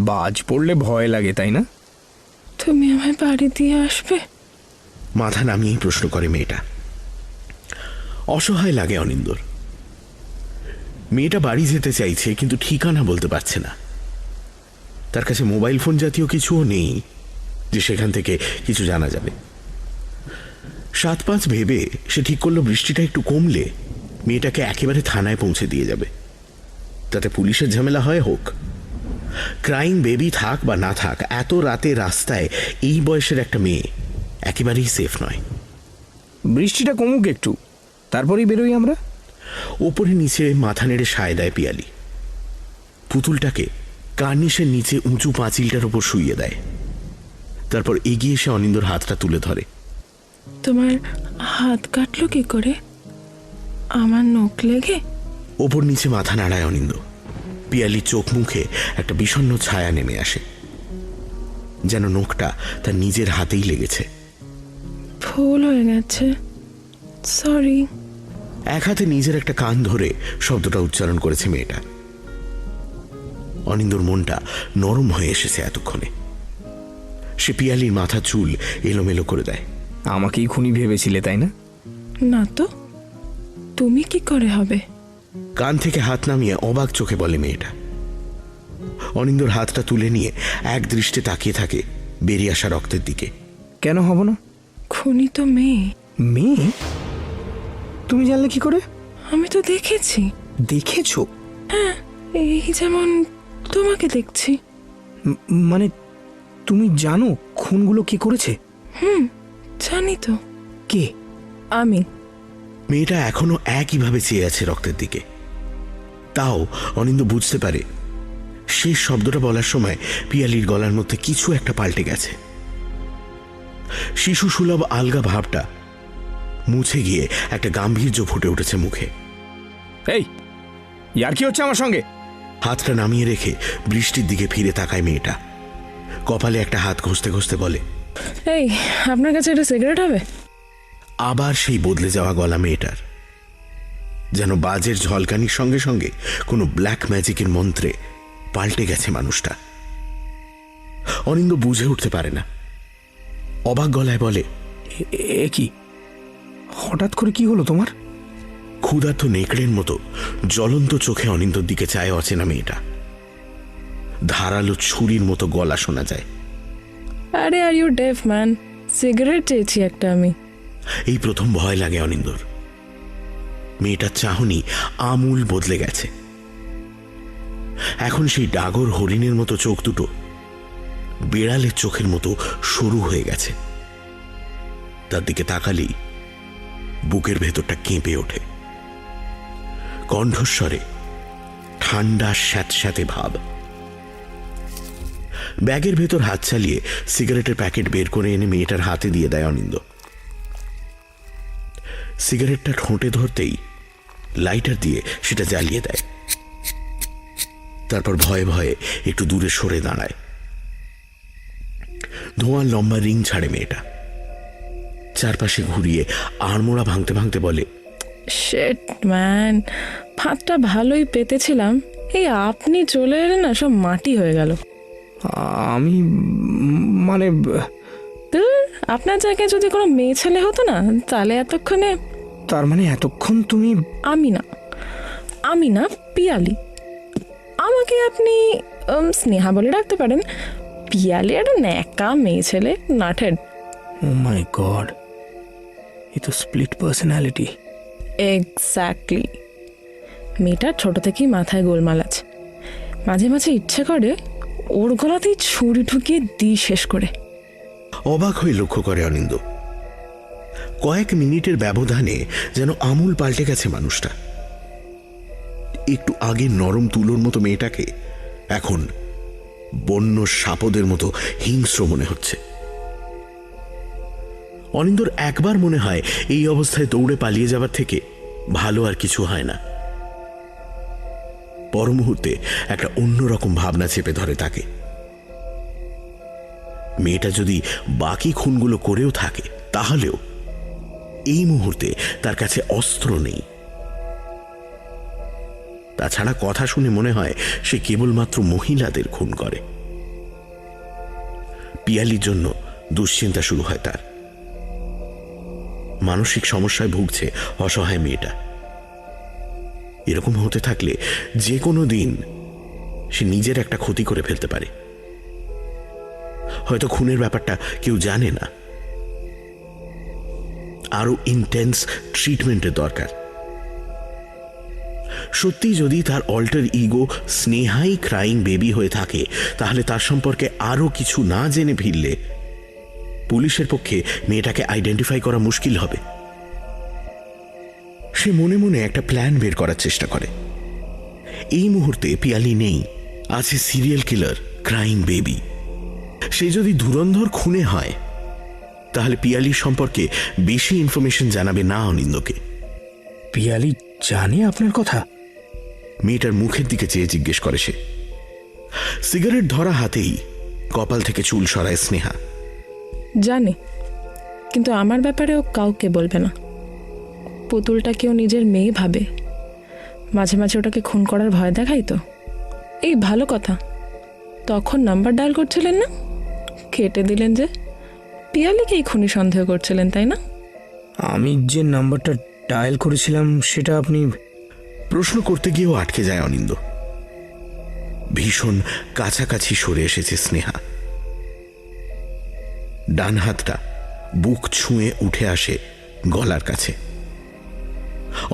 বাজ পড়লে ভয় লাগে, তাই না? তুমি আমায় বাড়ি দিয়ে আসবে? মাথা নামিয়েই প্রশ্ন করে মেয়েটা। অসহায় লাগে অনিন্দর। মেয়েটা বাড়ি যেতে চাইছে, কিন্তু ঠিকানা বলতে পারছে না। তার কাছে মোবাইল ফোন জাতীয় কিছুও নেই যে সেখান থেকে কিছু জানা যাবে। 7-5 ভেবে সে ঠিক করলো বৃষ্টিটা একটু কমলে মেয়েটাকে একেবারে থানায় পৌঁছে দিয়ে যাবে। তাতে পুলিশের ঝামেলা হয় হোক। ক্রাইম বেবি থাক বা না থাক, এত রাতে রাস্তায় এই বয়সের একটা মেয়ে একেবারেই সেফ নয়। বৃষ্টিটা কমুক একটু, তারপরেই বেরোই আমরা। ওপরে নিচে মাথা নেড়ে সায় দেয় পিয়ালি। পুতুলটাকে কার্নিশের নিচে উঁচু পাঁচিলটার উপর শুইয়ে দেয়। তারপর এগিয়ে এসে অনিন্দর হাতটা তুলে ধরে। তোমার হাত কাটলো কি করে? আমার নখ লেগে? ওপর নিচে মাথা নাড়ায় অনিন্দ। পিয়ালির চোখ মুখে একটা বিষণ্ণ ছায়া নেমে আসে, যেন নখটা তার নিজের হাতেই লেগেছে। ভুল হয়ে গেছে, সরি। এক হাতে নিজের একটা কান ধরে শব্দটা উচ্চারণ করেছে মেয়েটা। অনিন্দর মনটা নরম হয়ে এসেছে এতক্ষণে। সে পিয়ালির মাথা চুল এলোমেলো করে দেয়। আমাকেই খুনি ভেবেছিলে, তাই না? না তো, তুমি কি করে হবে? কান থেকে হাত নামিয়ে অবাক চোখে বলে মেয়েটা। অনিন্দর হাতটা তুলে নিয়ে এক দৃষ্টে তাকিয়ে থাকে বেরিয়ে আসা রক্তের দিকে। কেন হব না? খুনি তো মেয়ে। মেয়ে? তুমি জানলে কি করে? আমি তো দেখেছি। দেখেছো? হ্যাঁ, এই যেমন তোমাকে দেখছি। মানে তুমি জানো খুনগুলো কে করেছে? জানি তো। কে? আমি। মেয়েটা এখনো একইভাবে চেয়ে আছে রক্তের দিকে। তাও অনিন্দ বুঝতে পারে শেষ শব্দটা বলার সময় পিয়ালির গলার মধ্যে কিছু একটা পাল্টে গেছে। শিশু সুলভ আলগা ভাবটা মুছে গিয়ে একটা গাম্ভীর্য ফুটে উঠেছে মুখে। এই, ইয়ার কি হচ্ছে আমার সঙ্গে? হাতটা নামিয়ে রেখে বৃষ্টির দিকে ফিরে তাকায় মেয়েটা। কপালে একটা হাত ঘষতে ঘষতে বলে, এই, আপনার কাছে একটা সিগারেট হবে? আবার সেই বদলে যাওয়া গলা মেয়েটার, যেন বাজের ঝলকানির সঙ্গে সঙ্গে কোনো ব্ল্যাক ম্যাজিকের মন্ত্রে পাল্টে গেছে মানুষটা। অনিন্দ বুঝে উঠতে পারে না। অবাক গলায় বলে, এ কি হঠাৎ করে কি হলো তোমার? ক্ষুধার্ত নেকড়ের মতো জ্বলন্ত চোখে অনিন্দর দিকে চায় অচেনা মেয়েটা। ধারালো ছুরির মতো গলা শোনা যায়। আরে, are you deaf man? Cigarette চেয়েছি একটা আমি। এই প্রথম ভয় লাগে অনিন্দর। মেয়েটার চাহনি আমূল বদলে গেছে। এখন সেই ডাগর হরিণের মতো চোখ দুটো বেড়ালের চোখের মতো সরু হয়ে গেছে। তার দিকে তাকালেই বুকের ভেতরটা কেঁপে ওঠে। কণ্ঠস্বরে ঠান্ডা স্যাঁতস্যাঁতে ভাব। ব্যাগের ভেতর হাত চালিয়ে সিগারেটের প্যাকেট বের করে এনে মেয়েটার হাতে দিয়ে দেয় অনিন্দ। সিগারেটটা ঠোঁটে ধরতেই লাইটার দিয়ে সেটা জ্বালিয়ে দেয়। তারপর ভয়ে ভয়ে একটু দূরে সরে দাঁড়ায়। ধোঁয়ার লম্বা রিং ছাড়ে মেয়েটা, চারপাশে ঘুরিয়ে আড়মোড়া ভাঙতে ভাঙতে বলে, শেট ম্যান, ফাঁদটা ভালোই পেতেছিলাম, এই আপনি চলে এলেন না, সব মাটি হয়ে গেল। আমি মানে তো আপনার জায়গায় যদি কোনো মেয়ে ছেলে হতো না, তাহলে এতক্ষণে। তার মানে এতক্ষণ তুমি আমি না পিয়ালি। আমাকে আপনি স্নেহা বলে ডাকতে পারেন। পিয়ালি একটা ন্যাকা মেয়ে ছেলে, নাটেড। ও মাই গড, এ তো স্প্লিট পার্সোনালিটি। এক্স্যাক্টলি। মেয়েটার ছোট থেকেই মাথায় গোলমাল আছে। মাঝে মাঝে ইচ্ছে করে ওর গলাতেই ছুরি ঢুকিয়ে দিই শেষ করে। অবাক হয়ে লক্ষ্য করে অনিন্দ। কয়েক মিনিটের ব্যবধানে যেন আমূল পাল্টে গেছে মানুষটা। একটু আগে নরম তুলোর মতো মেয়েটাকে এখন বন্য সাপদের মতো হিংস্র মনে হচ্ছে। অনিন্দর একবার মনে হয় এই অবস্থায় দৌড়ে পালিয়ে যাবার থেকে ভালো আর কিছু হয় না। পর মুহূর্তে একটা অন্যরকম ভাবনা চেপে ধরে তাকে। মেয়েটা যদি বাকি খুনগুলো করেও থাকে, তাহলেও এই মুহূর্তে তার কাছে অস্ত্র নেই। তাছাড়া কথা শুনে মনে হয় সে কেবলমাত্র মহিলাদের খুন করে। পিয়ালির জন্য দুশ্চিন্তা শুরু হয় তার। মানসিক সমস্যায় ভুগছে অসহায় মেয়েটা। এরকম হতে থাকলে যে কোনো দিন সে নিজের একটা ক্ষতি করে ফেলতে পারে। হয়তো খুনের ব্যাপারটা কেউ জানে না। আরো ইন্টেন্স ট্রিটমেন্টের দরকার। সত্যি যদি তার অল্টার ইগো স্নেহাই ক্রাইং বেবি হয়ে থাকে, তাহলে তার সম্পর্কে আরো কিছু না জেনে ফিরলে পুলিশের পক্ষে মেয়েটাকে আইডেন্টিফাই করা মুশকিল হবে। সে মনে মনে একটা প্ল্যান বের করার চেষ্টা করে। এই মুহূর্তে পিয়ালি নেই, আছে সিরিয়াল কিলার ক্রাইং বেবি। সে যদি ধুরন্ধর খুনে হয়, তাহলে পিয়ালির সম্পর্কে বেশি ইনফরমেশন জানাবে না অনিন্দকে। পিয়ালি জানে আপনার কথা? মেয়েটার মুখের দিকে চেয়ে জিজ্ঞেস করে সে। সিগারেট ধরা হাতেই কপাল থেকে চুল সরায় স্নেহা। জানে, কিন্তু আমার ব্যাপারে ও কাউকে বলবে না। পুতুলটাকেও নিজের মেয়ে ভাবে। মাঝে মাঝে ওটাকে খুন করার ভয় দেখাই তো। এই ভালো কথা, তখন নাম্বার ডায়াল করছিলেন না, কেটে দিলেন যে। পিয়ালিকেই খুনি সন্দেহ করছিলেন, তাই না? আমি যে নাম্বারটা ডায়াল করেছিলাম সেটা আপনি? প্রশ্ন করতে গিয়েও আটকে যায় অনিন্দ। ভীষণ কাছাকাছি সরে এসেছে স্নেহা। ডান হাতটা বুক ছুঁয়ে উঠে আসে গলার কাছে।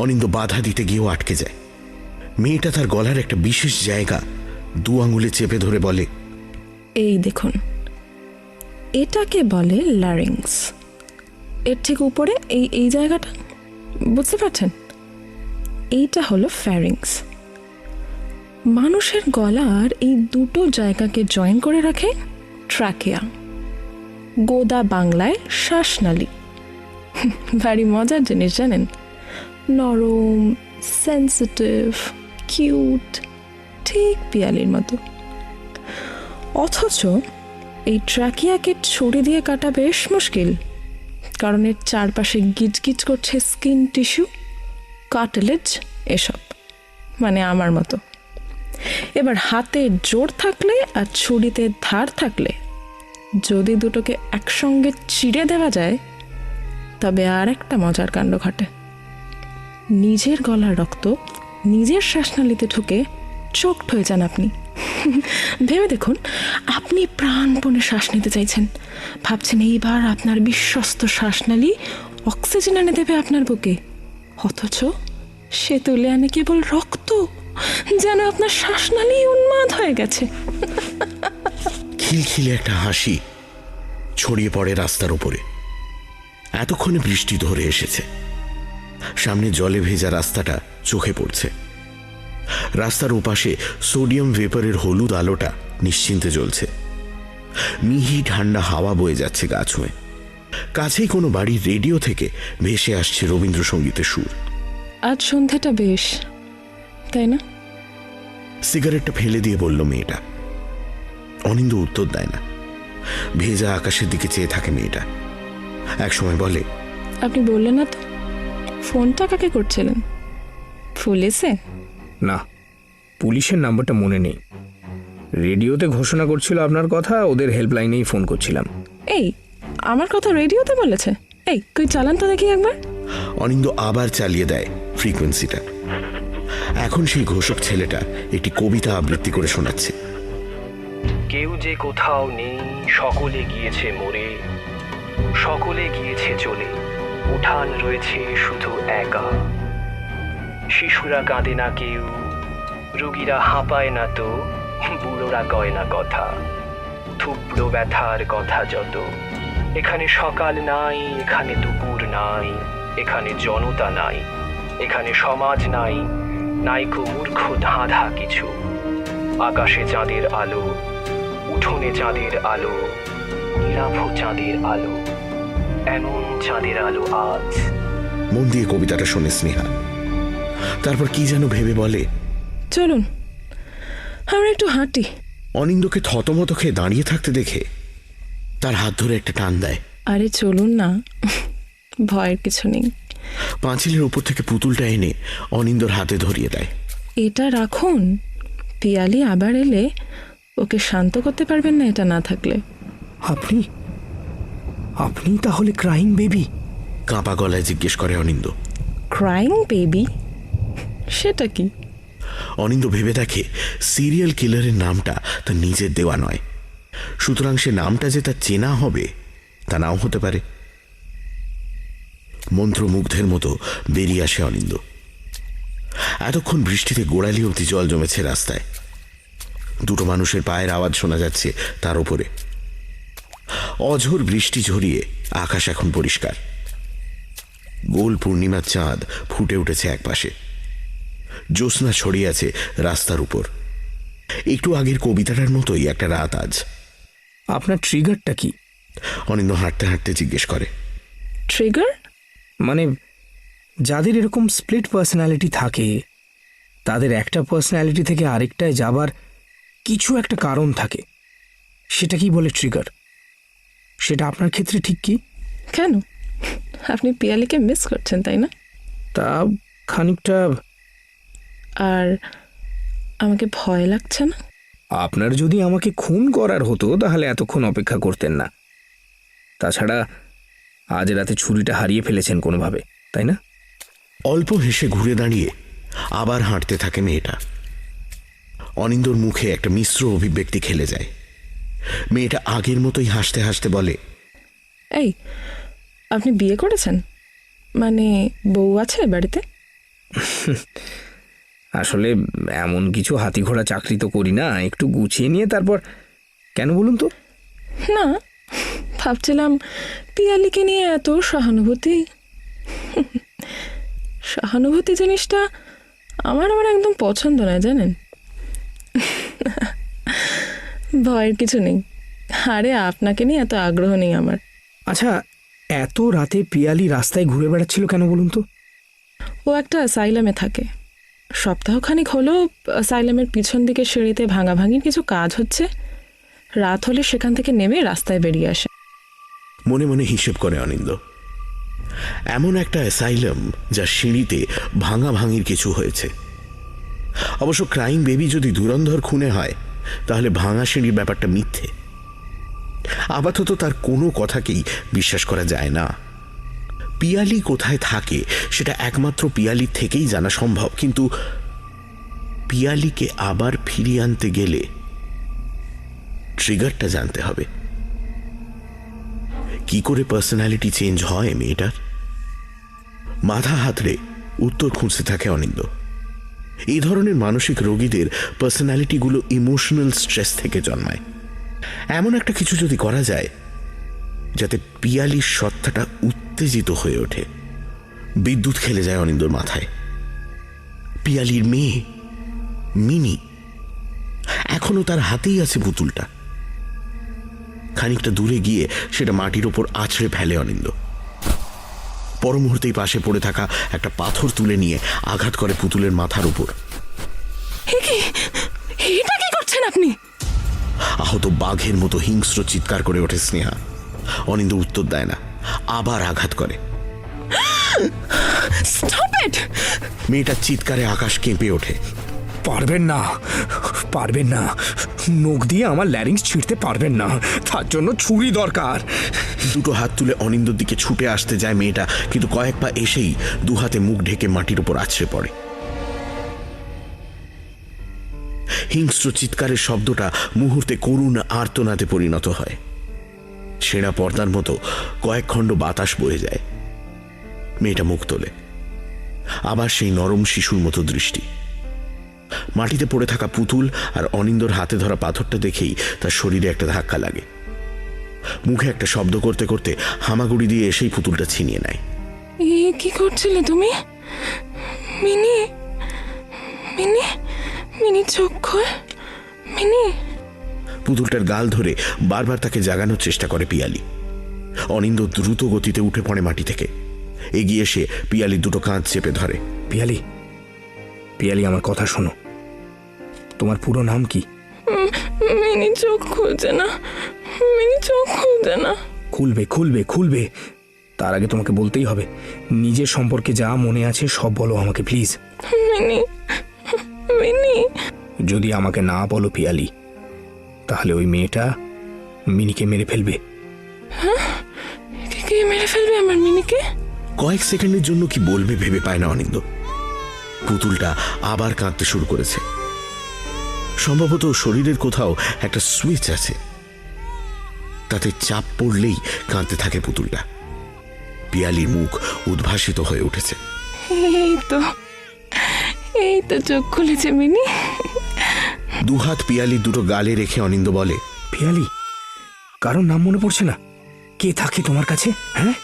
অনিন্দ বাধা দিতে গিয়েও আটকে যায়। মেয়েটা তার গলার একটা বিশেষ জায়গা দু আঙুলে চেপে ধরে বলে, এই দেখুন, এটাকে বলে ল্যারিংস। এর ঠিক উপরে এই জায়গাটা, বুঝতে পারছেন? এইটা হলো ফ্যারিংস। মানুষের গলার এই দুটো জায়গাকে জয়েন করে রাখে ট্রাকিয়া, গোদা বাংলায় শ্বাসনালী। ভারী মজার জিনিস জানেন, নরম, সেন্সিটিভ, কিউট, ঠিক পিয়ালির মতো। অথচ এই ট্রাকিয়াকে ছুরি দিয়ে কাটা বেশ মুশকিল, কারণ এর চারপাশে গিজগিজ করছে স্কিন টিস্যু, কার্টিলেজ, এসব। মানে আমার মতো। এবার হাতে জোর থাকলে আর ছুরিতে ধার থাকলে যদি দুটোকে একসঙ্গে চিড়ে দেওয়া যায়, তবে আর একটা মজার কাণ্ড ঘটে। নিজের গলার রক্ত নিজের শ্বাসনালীতে ঢুকে চোখড হয়ে যান আপনি। ভেবে দেখুন, আপনি প্রাণপণে শ্বাস নিতে চাইছেন, ভাবছেন এইবার আপনার বিশ্বস্ত শ্বাসনালী অক্সিজেন এনে দেবে আপনার বুকে, অথচ সে তুলে আনে কেবল রক্ত, যেন আপনার শ্বাসনালী উন্মাদ হয়ে গেছে। খিলখিলে একটা হাসি ছড়িয়ে পড়ে রাস্তার উপরে। এতক্ষণে বৃষ্টি ধরে এসেছে। সামনে জলে ভেজা রাস্তাটা চোখে পড়ছে। রাস্তার ওপাশে সোডিয়াম ভেপারের হলুদ আলোটা নিশ্চিন্তে জ্বলছে। মিহি ঠান্ডা হাওয়া বয়ে যাচ্ছে গা ছুঁয়ে। কাছেই কোনো বাড়ির রেডিও থেকে ভেসে আসছে রবীন্দ্রসঙ্গীতের সুর। আজ সন্ধ্যাটা বেশ, তাই না? সিগারেটটা ফেলে দিয়ে বলল মেয়েটা। অনিন্দ উত্তর দেয় না। ভেজা আকাশের দিকে চেয়ে থাকে মেয়েটা। একসময় বলে, আপনি বললেন না তো ফোনটা কাকে করছিলেন? পুলিশে? না, পুলিশের নাম্বারটা মনে নেই। রেডিওতে ঘোষণা করছিল আপনার কথা, ওদের হেল্পলাইনেই ফোন করছিলাম। এই আমার কথা রেডিওতে বলেছে? এই তুই চালান তো দেখি একবার। অনিন্দ আবার চালিয়ে দেয় ফ্রিকোয়েন্সিটা। এখন সেই ঘোষক ছেলেটা একটি কবিতা আবৃত্তি করে শোনাচ্ছে। কেউ যে কোথাও নেই, সকলে গিয়েছে মরে, সকলে গিয়েছে চলে, উঠান রয়েছে শুধু একা। শিশুরা কাঁদে না কেউ, রুগীরা হাঁপায় না তো, বুড়োরা কয় না কথা, থুবড়ো ব্যথার কথা যত। এখানে সকাল নাই, এখানে দুপুর নাই, এখানে জনতা নাই, এখানে সমাজ নাই, নাইকো মূর্খ ধাঁধা কিছু। আকাশে চাঁদের আলো, উঠোনে চাঁদের আলো, নীলাভ চাঁদের আলো, এমন চাঁদের আলো আজ। মন দিয়ে কবিতাটা শোনে স্নেহা। তারপর কি যেন ভেবে বলে, চলুন আমরা একটু হাঁটি। অনিন্দকে থতমত খেয়ে দাঁড়িয়ে থাকতে দেখে তার হাত ধরে একটা টান দেয়। আরে চলুন না, ভয়ের কিছু নেই। পাঁচিলের উপর থেকে পুতুলটা এনে অনিন্দর হাতে ধরিয়ে দেয়। এটা রাখুন, পিয়ালি আবার এলে ওকে শান্ত করতে পারবেন না এটা না থাকলে। আপনি আপনি তাহলে ক্রাইং বেবি? কাঁপা গলায় জিজ্ঞেস করে অনিন্দ। Crying baby? সেটা কি? অনিন্দ ভেবে দেখে সিরিয়াল কিলারের নামটা তার নিজের দেওয়া নয়, সুতরাং সে নামটা যে তার চেনা হবে তা নাও হতে পারে। মন্ত্রমুগ্ধের মতো বেরিয়ে আসে অনিন্দ। এতক্ষণ বৃষ্টিতে গোড়ালি অবধি জল জমেছে রাস্তায়। দুটো মানুষের পায়ের আওয়াজ শোনা যাচ্ছে তার ওপরে। অঝোর বৃষ্টি ঝরিয়ে আকাশ এখন পরিষ্কার। গোল পূর্ণিমার চাঁদ ফুটে উঠেছে একপাশে। জ্যোৎস্না ছড়িয়ে আছে রাস্তার উপর। একটু আগের কবিতাটার মতোই একটা রাত আজ। আপনার ট্রিগারটা কি? অনিন্দ হাঁটতে হাঁটতে জিজ্ঞেস করে। ট্রিগার? মানে যাদের এরকম স্প্লিট পার্সোনালিটি থাকে, তাদের একটা পার্সোনালিটি থেকে আরেকটায় যাবার কিছু একটা কারণ থাকে, সেটা কি বলে ট্রিগার। সেটা আপনার ক্ষেত্রে ঠিক কি? কেন, আপনি পিয়ালিকে মিস করছেন তাই না? তা খানিকটা। আর আমাকে ভয় লাগছে না? আপনার যদি আমাকে খুন করার হতো তাহলে এতক্ষণ অপেক্ষা করতেন না। তাছাড়া আজ রাতে ছুরিটা হারিয়ে ফেলেছেন কোনোভাবে, তাই না? অল্প হেসে ঘুরে দাঁড়িয়ে আবার হাঁটতে থাকে মেয়েটা। অনিন্দর মুখে একটা মিশ্র অভিব্যক্তি খেলে যায়। মেয়েটা আগের মতোই হাসতে হাসতে বলে, এই আপনি বিয়ে করেছেন? মানে বউ আছে বাড়িতে? আসলে এমন কিছু হাতি ঘোড়া চাকরি তো করি না, একটু গুছিয়ে নিয়ে তারপর। কেন বলুন তো? না, ভাবছিলাম পিয়ালিকে নিয়ে এত সহানুভূতি। সহানুভূতি জিনিসটা আমার একদম পছন্দ নয় জানেন। ভয়ের কিছু নেই, আরে আপনাকে নিয়ে এত আগ্রহ নেই আমার। আচ্ছা, এত রাতে পিয়ালি রাস্তায় ঘুরে বেড়াচ্ছিল কেন বলুন তো? ও একটা অ্যাসাইলামে থাকে। সপ্তাহখানিক হলো অ্যাসাইলামের পিছন দিকে সিঁড়িতে ভাঙাভাঙির কিছু কাজ হচ্ছে। রাত হলে সেখান থেকে নেমে রাস্তায় বেরিয়ে আসে। মনে মনে হিসেব করে অনিন্দ। এমন একটা অ্যাসাইলাম যা সিঁড়িতে ভাঙাভাঙির কিছু হয়েছে। অবশ্য ক্রাইম বেবি যদি ধুরন্ধর খুনে হয় তাহলে ভাঙা সিঁড়ির ব্যাপারটা মিথ্যে। আপাতত তার কোনো কথাকেই বিশ্বাস করা যায় না। পিয়ালি কোথায় থাকে সেটা একমাত্র পিয়ালি থেকেই জানা সম্ভব, কিন্তু পিয়ালিকে আবার ফিরিয়ে আনতে গেলে ট্রিগারটা জানতে হবে। কি করে পার্সোনালিটি চেঞ্জ হয় মেয়েটার? মাথা হাতড়ে উত্তর খুঁজতে থাকে অনিন্দ। এই ধরনের মানসিক রোগীদের পার্সোনালিটিগুলো ইমোশনাল স্ট্রেস থেকে জন্মায়। এমন একটা কিছু যদি করা যায় যাতে পিয়ালির সত্তাটা উত্তেজিত হয়ে ওঠে। বিদ্যুৎ খেলে যায় অনিন্দর মাথায়। পিয়ালির মেয়ে মিনি, এখনো তার হাতেই আছে পুতুলটা। খানিকটা দূরে গিয়ে সেটা মাটির ওপর আছড়ে ফেলে অনিন্দ। পর মুহূর্তেই পাশে পড়ে থাকা একটা পাথর তুলে নিয়ে আঘাত করে পুতুলের মাথার উপর। এটা কি করছেন আপনি? আহত বাঘের মতো হিংস্র চিৎকার করে ওঠে স্নেহা। অনিন্দ উত্তর দেয় না, আবার আঘাত করে। Stop it! মেয়েটার চিৎকারে আকাশ কেঁপে ওঠে। পারবেন না, পারবেন না, নখ দিয়ে আমার ল্যারিংস ছিঁড়তে পারবেন না, তার জন্য ছুরি দরকার। দুটো হাত তুলে অনিন্দর দিকে ছুটে আসতে যায় মেয়েটা, কিন্তু কয়েক পা এসেই দু হাতে মুখ ঢেকে মাটির উপর আছড়ে পড়ে। হিংস্র চিৎকারের শব্দটা মুহূর্তে করুণ আর্তনাদে পরিণত হয়। ছেঁড়া পর্দার মতো কয়েক খণ্ড বাতাস বয়ে যায়। মেয়েটা মুখ তোলে, আবার সেই নরম শিশুর মতো দৃষ্টি। মাটিতে পড়ে থাকা পুতুল আর অনিন্দর হাতে ধরা পাথরটা দেখেই তার শরীরে একটা ধাক্কা লাগে। মুখে একটা শব্দ করতে করতে হামাগুড়ি দিয়ে এসেই পুতুলটা ছিনিয়ে নেয়। কি করছিলে তুমি? মিনি, মিনি, মিনি চোখ খোল, মিনি। পুতুলটার গাল ধরে বারবার তাকে জাগানোর চেষ্টা করে পিয়ালি। অনিন্দ দ্রুত গতিতে উঠে পড়ে মাটি থেকে। এগিয়ে এসে পিয়ালি দুটো কাঁধ চেপে ধরে। পিয়ালি, পিয়ালি, আমার কথা শোনো। তোমার পুরো নাম কি? মিনি চোখ খুলছে না, মিনি চোখ খুলছে না। খুলবে, খুলবে, খুলবে। তার আগে তোমাকে বলতেই হবে, নিজের সম্পর্কে যা মনে আছে সব বলো আমাকে প্লিজ। Mini, mini. যদি আমাকে না বলো পিয়ালি, তাহলে ওই মেয়েটা মিনিকে মেরে ফেলবে। কে মেরে ফেলবে আমার মিনিকে? কয়েক সেকেন্ডের জন্য কি বলবে ভেবে পায় না অনিন্দ। পুতুলটা আবার কাঁদতে শুরু করেছে। সম্ভবত শরীরের কোথাও একটা সুইচ আছে, তাতে চাপ পড়লেই কাঁদতে থাকে পুতুলটা। পিয়ালির মুখ উদ্ভাসিত হয়ে উঠেছে। এই তো, এই তো চোখ খুলেছে মিনি। দুহাত পিয়ালির দুটো গালে রেখে অনিন্দ বলে, পিয়ালি, কারোর নাম মনে পড়ছে না? কে থাকে তোমার কাছে? হ্যাঁ,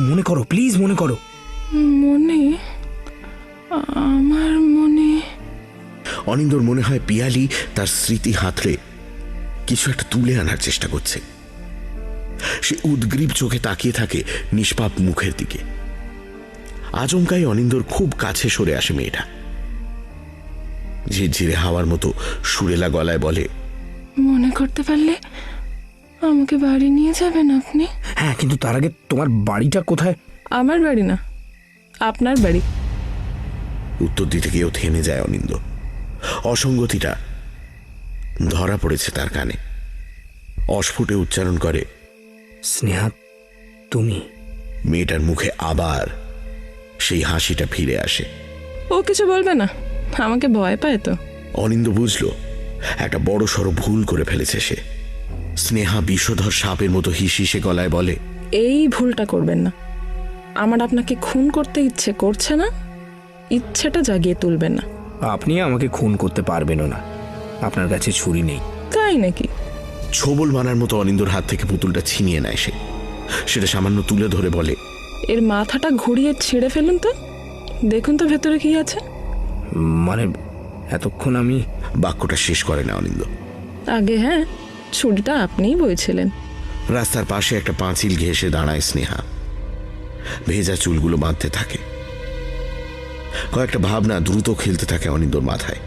মনে করো প্লিজ, মনে করো। মনে, আমার মনে। অনিন্দর মনে হয় পিয়ালি তার স্মৃতি হাতড়ে কিছু একটা তুলে আনার চেষ্টা করছে। সে উদ্গ্রীব চোখে তাকিয়ে থাকে নিষ্পাপ মুখের দিকে। আচমকাই অনিন্দর খুব কাছে সরে আসে মেয়েটা। ঝিরঝিরে হাওয়ার মতো সুরেলা গলায় বলে, মনে করতে পারলে আমাকে বাড়ি নিয়ে যাবেন আপনি? হ্যাঁ, কিন্তু তার আগে তোমার বাড়িটা কোথায়? আমার বাড়ি না, আপনার বাড়ি। উত্তর দিতে গিয়েও থেমে যায় অনিন্দ। অসঙ্গতিটা ধরা পড়েছে তার কানে। অস্ফুটে উচ্চারণ করে, স্নেহা, তুমি? মেয়েটার মুখে আবার সেই হাসিটা ফিরে আসে। ও কিছু বলবে না, আমাকে ভয় পায় তো। অনিন্দ বুঝল একটা বড় সড় ভুল করে ফেলেছে সে। স্নেহা বিষধর সাপের মতো হিসিসে গলায় বলে, এই ভুলটা করবেন না। আমার আপনাকে খুন করতে ইচ্ছে করছে না, ইচ্ছেটা জাগিয়ে তুলবেন না। আপনি আমাকে খুন করতে পারবেনও না, আপনার কাছে ছুরি নেই। তাই নাকি? ছোবল মারার মতো অনিন্দর হাত থেকে পুতুলটা ছিনিয়ে নেয় সে। সেটা সামান্য তুলে ধরে বলে, এর মাথাটা ঘুরিয়ে ছিঁড়ে ফেলুন তো, দেখুন তো ভেতরে কি আছে। মানে এতক্ষণ আমি... বাক্যটা শেষ করে না অনিন্দ। আগে হ্যাঁ, ছুরিটা আপনিই বইছিলেন। রাস্তার পাশে একটা পাঁচিল ঘেঁষে দাঁড়ায় স্নেহা। ভেজা চুলগুলো বাঁধতে থাকে। কয়েকটা ভাবনা দ্রুত খেলতে থাকে অনিন্দর মাথায়।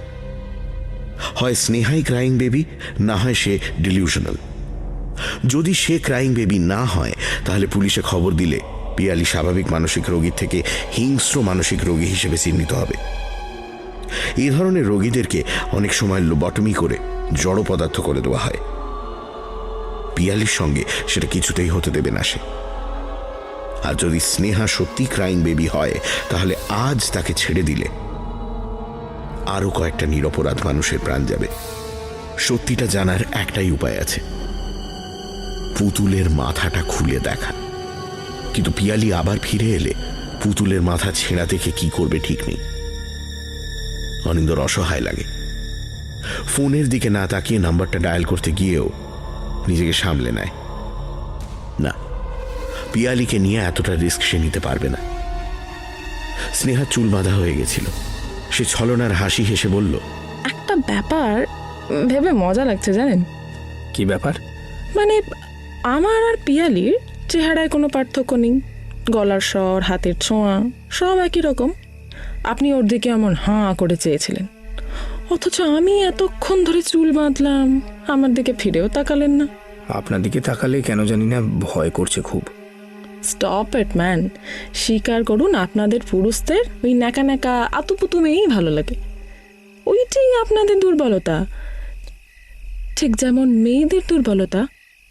হয় স্নেহাই ক্রাইং বেবি, না হয় সে ডিলিউশনাল। যদি সে ক্রাইং বেবি না হয়, তাহলে পুলিশে খবর দিলে পিয়ালি স্বাভাবিক মানসিক রোগীর থেকে হিংস্র মানসিক রোগী হিসেবে চিহ্নিত হবে। এই ধরনের রোগীদেরকে অনেক সময় লোবটমি করে জড় পদার্থ করে দেওয়া হয়। পিয়ালির সঙ্গে সেটা কিছুতেই হতে দেবে না সে। আর যদি স্নেহা সত্যি ক্রাইং বেবি হয়, তাহলে আজ তাকে ছেড়ে দিলে আরো কয়েকটা নিরপরাধ মানুষের প্রাণ যাবে। সত্যিটা জানার একটাই উপায় আছে, পুতুলের মাথাটা খুলে দেখা। কিন্তু পিয়ালি আবার ফিরে এলে পুতুলের মাথা ছেঁড়া দেখে কি করবে ঠিক নেই। অনিন্দর অসহায় লাগে। ফোনের দিকে না তাকিয়ে নাম্বারটা ডায়াল করতে গিয়েও নিজেকে সামলে নেয়। না, পিয়ালিকে নিয়ে এতটা রিস্ক সে নিতে পারবে না। স্নেহার চুল বাঁধা হয়ে গেছিল। সে ছলনার হাসি হেসে বলল, একটা ব্যাপার ভেবে মজা লাগছে জানেন। কি ব্যাপার? মানে আমার আর পিয়ালির চেহারায় কোনো পার্থক্য নেই, গলার স্বর, হাতের ছোঁয়া সব একই রকম। আপনি ওর দিকে এমন হাঁ করে চেয়েছিলেন, অথচ আমি এতক্ষণ ধরে চুল বাঁধলাম, আমার দিকে ফিরেও তাকালেন না। আপনার দিকে তাকালে কেন জানি না ভয় করছে খুব। Stop it man. স্বীকার করুন, আপনাদের পুরুষদের ওই ন্যাকা ন্যাকা আতুপুতু মেয়েই ভালো লাগে। ওইটাই আপনাদের দুর্বলতা। ঠিক যেমন মেয়েদের দুর্বলতা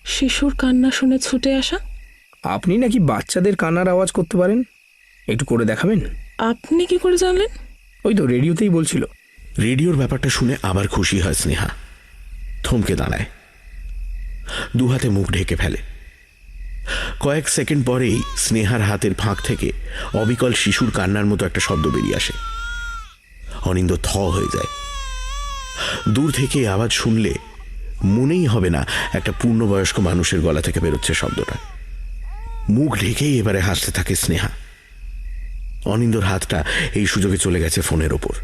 শিশুর কান্না শুনে ছুটে আসা। আপনি নাকি বাচ্চাদের কান্নার আওয়াজ করতে পারেন, একটু করে দেখাবেন? আপনি কি করে জানলেন? ওই তো রেডিওতেই বলছিল। রেডিওর ব্যাপারটা শুনে আবার খুশি হয় স্নেহা। থমকে দাঁড়ায়, দু হাতে মুখ ঢেকে ফেলে। কয়েক সেকেন্ড পরেই স্নেহার হাতের ফাঁক থেকে অবিকল শিশুর কান্নার মতো একটা শব্দ বেরিয়ে আসে। অনিন্দ থ হয়ে যায়। দূর থেকে আওয়াজ শুনলে মনেই হবে না একটা পূর্ণবয়স্ক মানুষের গলা থেকে বেরোচ্ছে শব্দটা। মুখ ঢেকেই এবারে হাসতে থাকে স্নেহা। অনিন্দর হাতটা এই সুযোগে চলে গেছে ফোনের ওপর।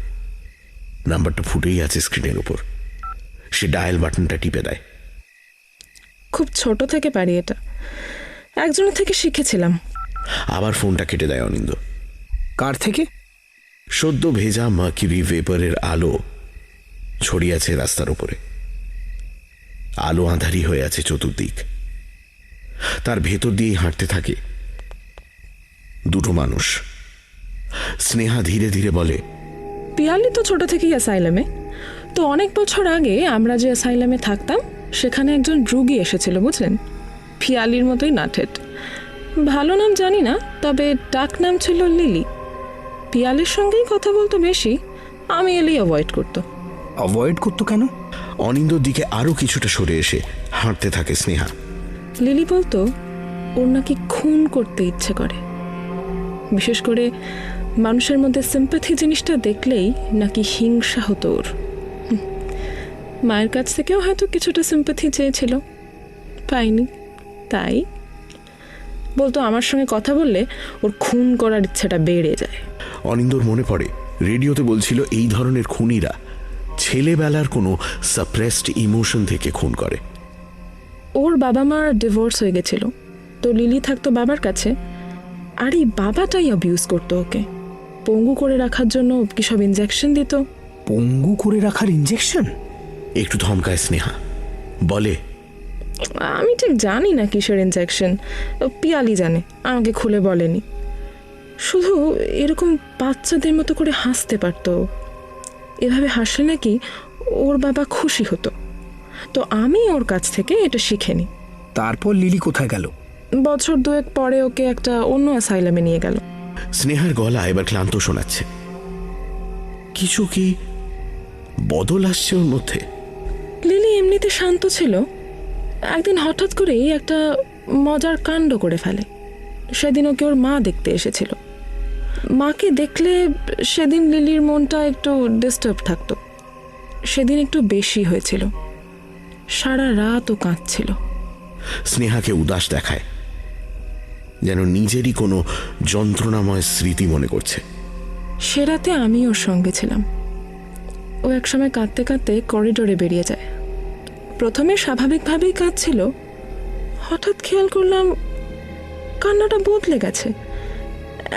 নাম্বারটা ফুটেই আছে স্ক্রিনের ওপর। সে ডায়াল বাটনটা টিপে দেয়। খুব ছোট থেকে পারি এটা, একজনের থেকে শিখেছিলাম। আবার ফোনটা কেটে দেয় অনিন্দ। কার থেকে? সদ্য ভেজা মার্কিউরি ভেপারের আলো ছড়িয়ে আছে রাস্তার উপরে। আলো আঁধারি হয়ে আছে চতুর্দিক। তার ভেতর দিয়েই হাঁটতে থাকে দুটো মানুষ। স্নেহা ধীরে ধীরে বলে, পিয়ালি তো ছোট থেকেই অ্যাসাইলামে। তো অনেক বছর আগে আমরা যে অ্যাসাইলামে থাকতাম সেখানে একজন রোগী এসেছিল, বুঝলেন? পিয়ালির মতোই নাটেড। ভালো নাম জানি না, তবে ডাক নাম ছিল লিলি। পিয়ালির সঙ্গেই কথা বলতো বেশি, আমি এলেই অ্যাভয়েড করতো। অ্যাভয়েড করতো কেন? অনিন্দর দিকে আরো কিছুটা সরে এসে হাঁটতে থাকে স্নেহা। লিলি বলতো ওর নাকি খুন করতে ইচ্ছে করে। বিশেষ করে মানুষের মধ্যে সিম্প্যাথি জিনিসটা দেখলেই নাকি হিংসা হতো ওর। মায়ের কাছ থেকেও হয়তো কিছুটা সিম্প্যাথি চেয়েছিল, পাইনি। তাই বলতো আমার সঙ্গে কথা বললে ওর খুন করার ইচ্ছাটা বেড়ে যায়। অনিন্দর মনে পড়ে রেডিওতে বলছিল এই ধরনের খুনিরা ছেলেবেলার কোনো সাপ্রেসড ইমোশন থেকে খুন করে। ওর বাবা মার ডিভোর্স হয়ে গেছিল, তো লিলি থাকতো বাবার কাছে। আর এই বাবাটাই অ্যাবিউজ করতো ওকে। পঙ্গু করে রাখার জন্য কি সব ইনজেকশন দিত। পঙ্গু করে রাখার ইনজেকশন? একটু ধমকায় স্নেহা, বলে, আমি ঠিক জানি না কিসের ইনজেকশন, পিয়ালি জানে, আমাকে খুলে বলেনি। শুধু এরকম বাচ্চাদের মতো করে হাসতে পারতো। এভাবে হাসলে নাকি ওর বাবা খুশি হতো। তো আমি ওর কাছ থেকে এটা শিখে নি। তারপর লিলি কোথায় গেল? বছর দুয়েক পরে ওকে একটা অন্য অ্যাসাইলামে নিয়ে গেল। স্নেহার গলা এবার ক্লান্ত শোনাচ্ছে। কিছু কি বদল আসছে ওর মধ্যে? লিলি এমনিতে শান্ত ছিল, একদিন হঠাৎ করেই একটা মজার কাণ্ড করে ফেলে। সেদিন ওকে ওর মা দেখতে এসেছিল। মাকে দেখলে সেদিন লিলির মনটা একটু ডিস্টার্ব থাকতো। সেদিন একটু বেশি হয়েছিল, সারা রাত ও কাঁদছিল। স্নেহাকে উদাস দেখায়, যেন নিজেরই কোনো যন্ত্রণাময় স্মৃতি মনে করছে। সে রাতে আমি ওর সঙ্গে ছিলাম। ও একসময় কাঁদতে কাঁদতে করিডোরে বেরিয়ে যায়। প্রথমে স্বাভাবিকভাবেই কাঁদছিল, হঠাৎ খেয়াল করলাম কান্নাটা বদলে গেছে।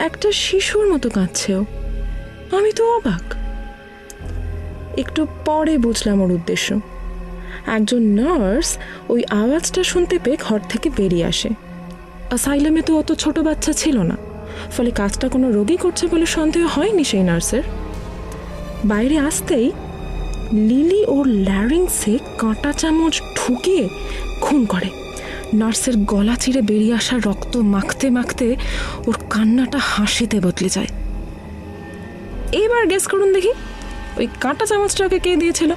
একটা শিশুর মতো কাঁদছে ও। আমি তো অবাক। একটু পরে বুঝলাম ওর উদ্দেশ্য। একজন নার্স ওই আওয়াজটা শুনতে পেয়ে ঘর থেকে বেরিয়ে আসে। অ্যাসাইলামে তো অত ছোট বাচ্চা ছিল না, ফলে কাজটা কোনো রোগী করছে বলে সন্দেহ হয়নি সেই নার্সের। বাইরে আসতেই লিলি ওর ল্যারিংসে কাঁটা চামচ ঢুকিয়ে খুন করে। নার্সের গলা চিরে বেরিয়ে আসা রক্ত মাখতে মাখতে ওর কান্নাটা হাসিতে বদলে যায়। এবার গেস করুন দেখি, ওই কাঁটা চামচটাকে কে দিয়েছিল?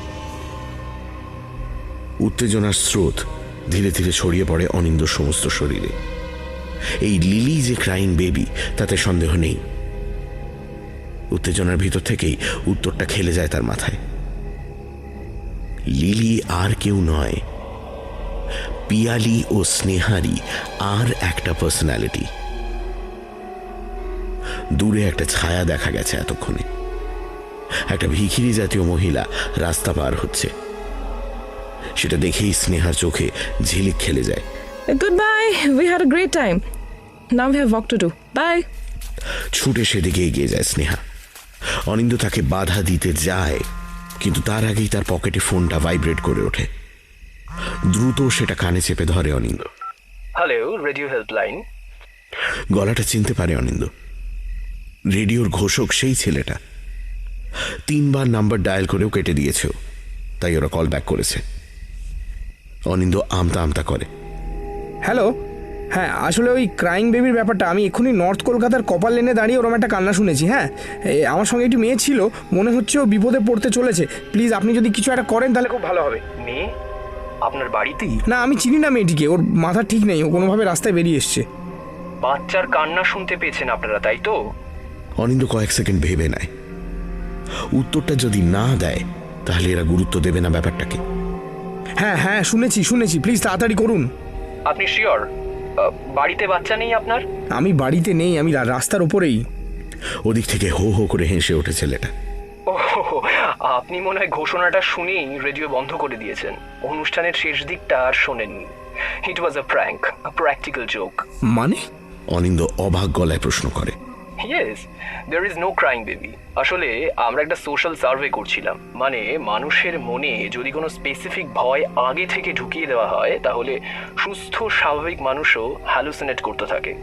উত্তেজনার স্রোত ধীরে ধীরে ছড়িয়ে পড়ে অনিন্দর সমস্ত শরীরে। এই লিলি যে ক্রাইং বেবি তাতে সন্দেহ নেই। উত্তেজনার ভিতর থেকেই উত্তরটা খেলে যায় তার মাথায়। লিলি আর কেউ নয়, পিয়ালি ও স্নেহারি আর একটা পার্সোনালিটি। দূরে একটা ছায়া দেখা গেছে এতক্ষণে। একটা ভিখিরি জাতীয় মহিলা রাস্তা পার হচ্ছে। সেটা দেখেই স্নেহার চোখে ঝিলিক খেলে যায়। Goodbye, we had a great time, now we have work to do, bye. ছুটে সেদিকে এগিয়ে যায় স্নেহা। অনিন্দ তাকে বাধা দিতে যায়, কিন্তু তার আগেই তার পকেটে ফোনটা ভাইব্রেট করে ওঠে। দ্রুত সেটা কানে চেপে ধরে অনিন্দ। Hello, radio helpline. গলাটা চিনতে পারে অনিন্দ। রেডিওর ঘোষক সেই ছেলেটা। 3 বার নাম্বার ডায়াল করেও কেটে দিয়েছে, তাই ওরা কল ব্যাক করেছে। অনিন্দ আমতা আমতা করে। হ্যালো, হ্যাঁ আসলে ওই ক্রাইং বেবির ব্যাপারটা, আমি এক্ষুনি নর্থ কলকাতার কপার লেনে দাঁড়িয়ে ওরম একটা কান্না শুনেছি। হ্যাঁ, আমার সঙ্গে একটি মেয়ে ছিল, মনে হচ্ছে ও বিপদে পড়তে চলেছে। প্লিজ আপনি যদি কিছু একটা করেন তাহলে খুব ভালো হবে। মেয়ে আপনার বাড়িতেই? না, আমি চিনি না মেয়েটিকে, ওর মাথা ঠিক নেই, ও কোনোভাবে রাস্তায় বেরিয়ে এসছে। বাচ্চার কান্না শুনতে পেয়েছেন আপনারা, তাই তো? অনিন্দ কয়েক সেকেন্ড ভেবে নেয়। উত্তরটা যদি না দেয় তাহলে এরা গুরুত্ব দেবে না ব্যাপারটাকে। হ্যাঁ হ্যাঁ, শুনেছি, প্লিজ তাড়াতাড়ি করুন। আপনি শিওর বাড়িতে বাচ্চা নেই আপনার? আমি বাড়িতে নেই, আমি রাস্তার ওপরেই। ওদিক থেকে হো হো করে হেসে ওঠে ছেলেটা। ও, আপনি মনে হয় ঘোষণাটা শুনেই রেডিও বন্ধ করে দিয়েছেন। অনুষ্ঠানের শেষ দিকটা আর শোনেননি। It was a prank, a practical joke. মানে? অনিন্দ অবাক গলায় প্রশ্ন করে। Yes, there is no crying baby. আসলে আমরা একটা সোশ্যাল সার্ভে করছিলাম, মানে মানুষের মনে যদি কোনো স্পেসিফিক ভয় আগে থেকে ঢুকিয়ে দেওয়া হয় তাহলে সুস্থ স্বাভাবিক মানুষও হ্যালুসিনেট করতে থাকে।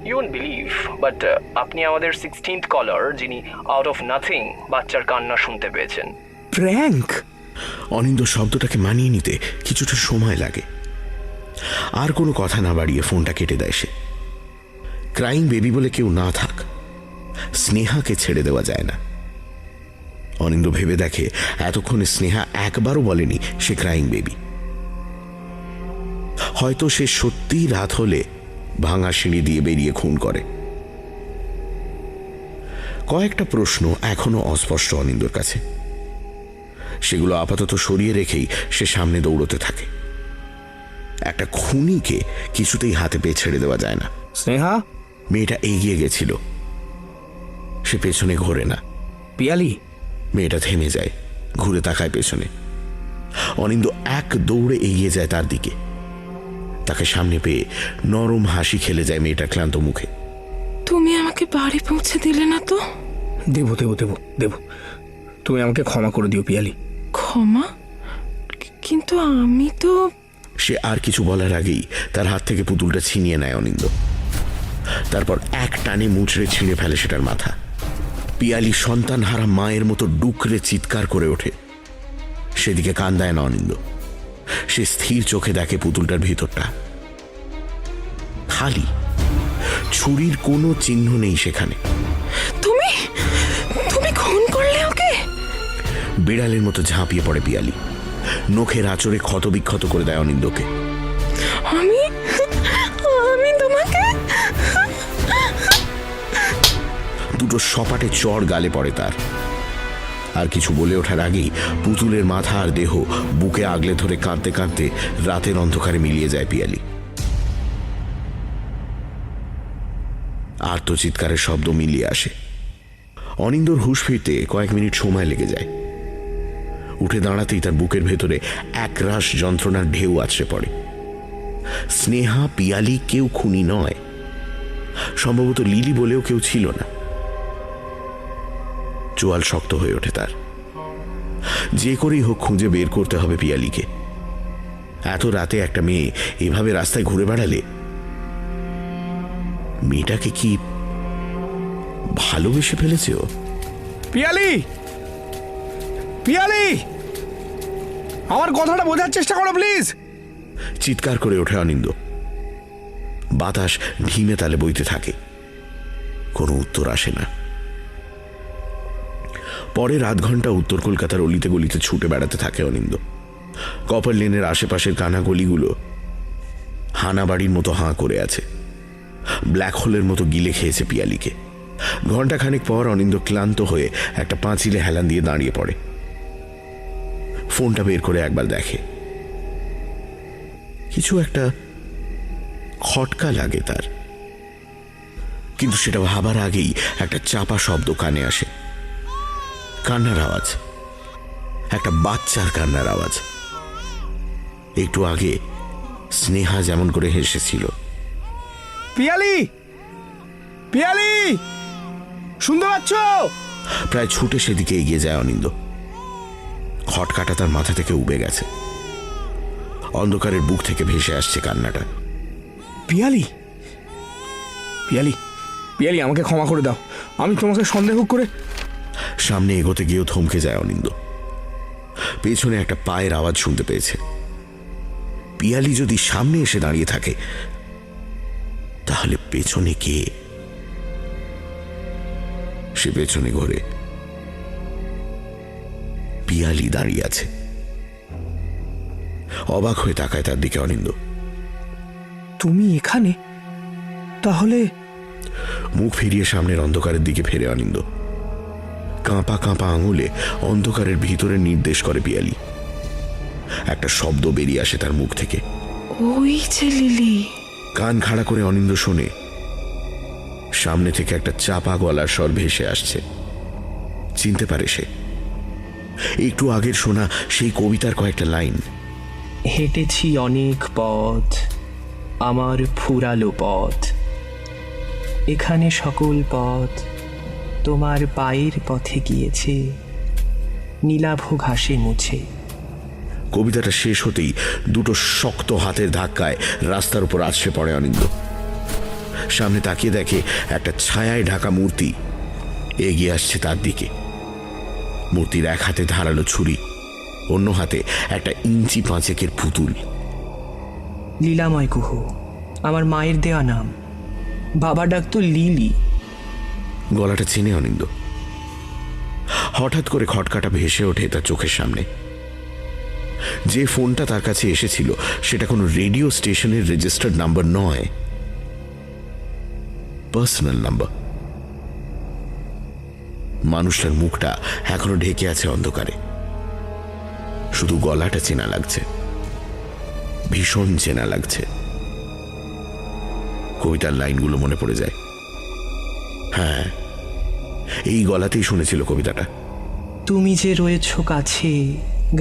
ইউ ওন্ট বিলিভ, বাট আপনি আমাদের 16th কলার যিনি আউট অফ নাথিং বাচ্চার কান্না শুনতে পেয়েছেন। প্র্যাঙ্ক? অনিন্দ শব্দটাকে মানিয়ে নিতে কিছুটা সময় লাগে। আর কোনো কথা না বাড়িয়ে ফোনটা কেটে দেয় সে। ক্রাইং বেবি বলে কেউ না থাক, স্নেহাকে ছেড়ে দেওয়া যায় না। অনিন্দ ভেবে দেখে এতক্ষণে স্নেহা একবারও বলেনি সে ক্রাইং বেবি। হয়তো সে সত্যিই রাত হলে ভাঙা সিঁড়ি দিয়ে বেরিয়ে খুন করে। কয়েকটা প্রশ্ন এখনো অস্পষ্ট অনিন্দর কাছে। সেগুলো আপাতত সরিয়ে রেখেই সে সামনে দৌড়তে থাকে। একটা খুনিকে কিছুতেই হাতে পেয়ে ছেড়ে দেওয়া যায় না। স্নেহা? মেয়েটা এগিয়ে গেছিল, সে পেছনে ঘোরে না। পিয়ালি? মেয়েটা থেমে যায়, ঘুরে তাকায় পেছনে। অনিন্দ এক দৌড়ে এগিয়ে যায় তার দিকে। তাকে সামনে পেয়ে নরম হাসি খেলে যায় মেয়েটার ক্লান্ত মুখে। তুমি আমাকে বাড়ি পৌঁছে দিলে না তো? দেবো, তুমি আমাকে ক্ষমা করে দিও পিয়ালি। ক্ষমা? কিন্তু আমি তো... সে আর কিছু বলার আগেই তার হাত থেকে পুতুলটা ছিনিয়ে নেয় অনিন্দ। তারপর এক টানে মুচড়ে ছিঁড়ে ফেলে সেটার মাথা। পিয়ালি সন্তান হারা মায়ের মতো ডুকরে চিৎকার করে ওঠে। সেদিকে কান দেয় না অনিন্দ। সে স্থির চোখে দেখে পুতুলটার ভিতরটা খালি, ছুরির কোনো চিহ্ন নেই সেখানে। তুমি খুন করলে ওকে? বিড়ালের মতো ঝাঁপিয়ে পড়ে পিয়ালি, নখের আঁচড়ে ক্ষত বিক্ষত করে দেয় অনিন্দকে। আমি তোমাকে... দুটো সপাটে চড় গালে পড়ে তার। আর কিছু বলে ওঠার আগেই পুতুলের মাথা আর দেহ বুকে আগলে ধরে কাঁদতে কাঁদতে রাতের অন্ধকারে মিলিয়ে যায় পিয়ালি। আর্তচিৎকারের শব্দ মিলিয়ে আসে। অনিন্দর হুঁশ ফিরতে কয়েক মিনিট সময় লেগে যায়। উঠে দাঁড়াতেই তার বুকের ভেতরে একরাশ যন্ত্রণার ঢেউ আছড়ে পড়ে। স্নেহা, পিয়ালি কেউ খুনি নয়। সম্ভবত লিলি বলেও কেউ ছিল না। চোয়াল শক্ত হয়ে ওঠে তার। যে করেই হোক খুঁজে বের করতে হবে পিয়ালিকে। এত রাতে একটা মেয়ে এভাবে রাস্তায় ঘুরে বেড়ালে, মেয়েটাকে কি ভালোবেসে ফেলেছে ও? পিয়ালি, আমার কথাটা বোঝার চেষ্টা করো প্লিজ। চিৎকার করে ওঠে অনিন্দ। বাতাস ঢিমে তালে বইতে থাকে, কোনো উত্তর আসে না। পরের আধ ঘন্টা উত্তর কলকাতার অলিতে গলিতে ছুটে বেড়াতে থাকে অনিন্দ। কপার লেনের আশেপাশের কানা গলিগুলো হানাবাড়ির মতো হাঁ করে আছে। ব্ল্যাক হোলের মতো গিলে খেয়েছে পিয়ালিকে। ঘণ্টাখানেক পর অনিন্দ ক্লান্ত হয়ে একটা পাঁচিলে হেলান দিয়ে দাঁড়িয়ে পড়ে। ফোনটা বের করে একবার দেখে। কিছু একটা খটকা লাগে তার, কিন্তু সেটা ভাবার আগেই একটা চাপা শব্দ কানে আসে। কান্নার আওয়াজ, একটা বাচ্চার কান্নার আওয়াজ। একটু আগে স্নেহা যেমন করে হেসেছিল। পিয়ালি, শুনতে পাচ্ছ? প্রায় ছুটে সেদিকে এগিয়ে যায় অনিন্দ। খটকাটা তার মাথা থেকে উবে গেছে। অন্ধকারের বুক থেকে ভেসে আসছে কান্নাটা। পিয়ালি, পিয়ালি, পিয়ালি, আমাকে ক্ষমা করে দাও। আমি তোমাকে সন্দেহ করে। সামনে এগোতে গিয়েও থমকে যায় অনিন্দ। পেছনে একটা পায়ের আওয়াজ শুনতে পেয়েছে। পিয়ালি যদি সামনে এসে দাঁড়িয়ে থাকে, তাহলে পেছনে কে? সে পেছনে ঘোরে। পিয়ালি দাঁড়িয়ে আছে। অবাক হয়ে তাকায় তার দিকে অনিন্দ। তুমি এখানে? তাহলে মুখ ফিরিয়ে সামনের অন্ধকারের দিকে ফেরে অনিন্দ। কাঁপা কাঁপা আঙুলে অন্ধকারের ভিতরে নির্দেশ করে পিয়ালি। একটা শব্দ বেরিয়ে আসে তার মুখ থেকে। ওই যে লিলি। কান খাড়া করে অনিন্দ শোনে সামনে থেকে একটা চাপা গলার স্বর ভেসে আসছে। চিনতে পারে সে একটু আগের শোনা সেই কবিতার কয়েকটা লাইন। হেঁটেছি অনেক পথ, আমার ফুরালো পথ, এখানে সকল পথ তোমার পায়ের পথে গিয়েছে, নীলাভ ঘাসে মুছে। কবিতাটা শেষ হতেই দুটো শক্ত হাতের ধাক্কায় রাস্তার উপর আছড়ে পড়ে অনিন্দ। সামনে তাকিয়ে দেখে একটা ছায়ায় ঢাকা মূর্তি এগিয়ে আসছে তার দিকে। মূর্তির এক হাতে ধারালো ছুরি, অন্য হাতে একটা ইঞ্চি পাঁচেকের পুতুল। লীলাময় কুহ আমার মায়ের দেয়া নাম, বাবা ডাকতো লিলি। গলাটা চিনে অনিন্দ। হঠাৎ করে খটকাটা ভেসে ওঠে তার চোখের সামনে। যে ফোনটা তার কাছে এসেছিল সেটা কোনো রেডিও স্টেশনের রেজিস্টার্ড নাম্বার নয়, পার্সোনাল নাম্বার। মানুষটার মুখটা এখনো ঢেকে আছে অন্ধকারে। শুধু গলাটা চেনা লাগছে, ভীষণ চেনা লাগছে। কবিতার লাইনগুলো মনে পড়ে যায়। হ্যাঁ, এই গলাতেই শুনেছিল কবিতাটা। তুমি যে রয়েছ কাছে,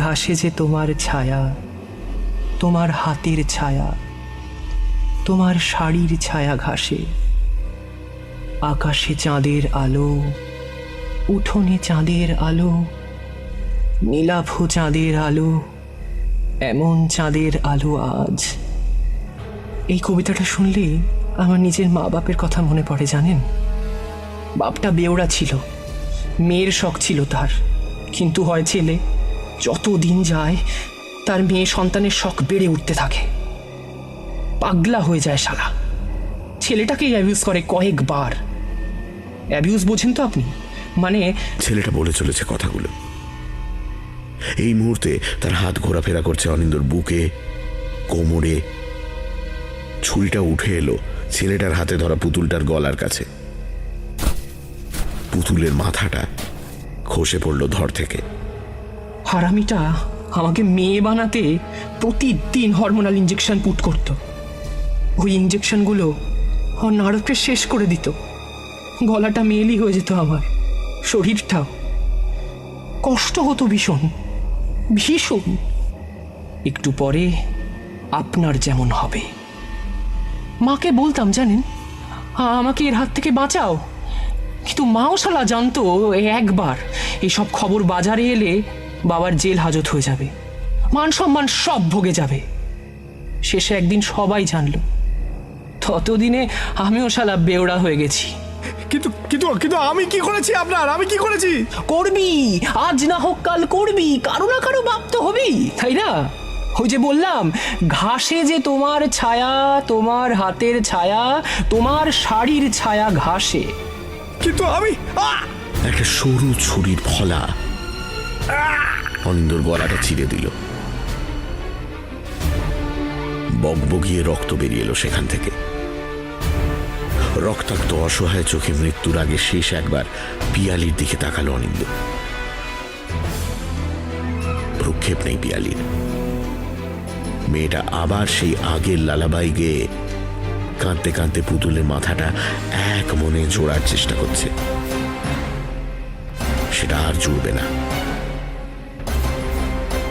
ঘাসে যে তোমার ছায়া, তোমার হাতের ছায়া, তোমার শাড়ির ছায়া ঘাসে, আকাশে চাঁদের আলো, উঠোনে চাঁদের আলো, নীলাভ চাঁদের আলো, এমন চাঁদের আলো আজ। এই কবিতাটা শুনলে আমার নিজের মা বাপের কথা মনে পড়ে জানেন। বাপটা বেওড়া ছিল, মেয়ের শখ ছিল তার, কিন্তু হয় ছেলে। যত দিন যায় তার মেয়ে সন্তানের শখ বেড়ে উঠতে থাকে। পাগলা হয়ে যায় শালা। ছেলেটাকেই অ্যাবিউজ করে কয়েকবার। অ্যাবিউজ বোঝেন তো আপনি? মানে ছেলেটা বলে চলেছে কথাগুলো। এই মুহূর্তে তার হাত ঘোরাফেরা করছে অনিন্দর বুকে, কোমরে। ছুরিটা উঠে এলো ছেলেটার হাতে ধরা পুতুলটার গলার কাছে। পুতুলের মাথাটা খসে পড়ল ধর থেকে। হারামিটা আমাকে মেয়ে বানাতে প্রতিদিন হরমোনাল ইঞ্জেকশন পুট করত। ওই ইঞ্জেকশনগুলো আমার নাড়কে শেষ করে দিত। গলাটা মেয়েলি হয়ে যেত, আমার শরীরটাও। কষ্ট হতো ভীষণ ভীষণ। একটু পরে আপনার যেমন হবে। মাকে বলতাম জানেন, আমাকে এর হাত থেকে বাঁচাও, কিন্তু মাও শালা জানতো একবার এইসব খবর বাজারে এলে বাবার জেল হাজত হয়ে যাবে, মান সম্মান সব ভোগে যাবে। শেষে একদিন সবাই জানলো। ততদিনে আমিও শালা বেওড়া হয়ে গেছি। কিন্তু কিন্তু কিন্তু আমি কি করেছি আপনার? আমি কি করেছি? করবি, আজ না হোক কাল করবি, কারো না কারো বাপ তো হবেই, তাই না? ওই যে বললাম, ঘাসে যে তোমার ছায়া, তোমার হাতের ছায়া, তোমার শাড়ির ছায়া ঘাসে। কিন্তু আমি একটা সরু ছুরির ফলা অনিন্দর গলাটা চিরে দিল। বকবকিয়ে রক্ত বেরিয়ে এলো সেখান থেকে। রক্তাক্ত অসহায় চোখে মৃত্যুর আগে শেষ একবার পিয়ালির দিকে তাকালো অনিন্দ। ভ্রুক্ষেপ নেই পিয়ালির। মেয়েটা আবার সেই আগের লালাবাই গেয়ে কাঁদতে কাঁদতে পুতুলের মাথাটা এক মনে জোড়ার চেষ্টা করছে। সেটা আর জুড়বে না।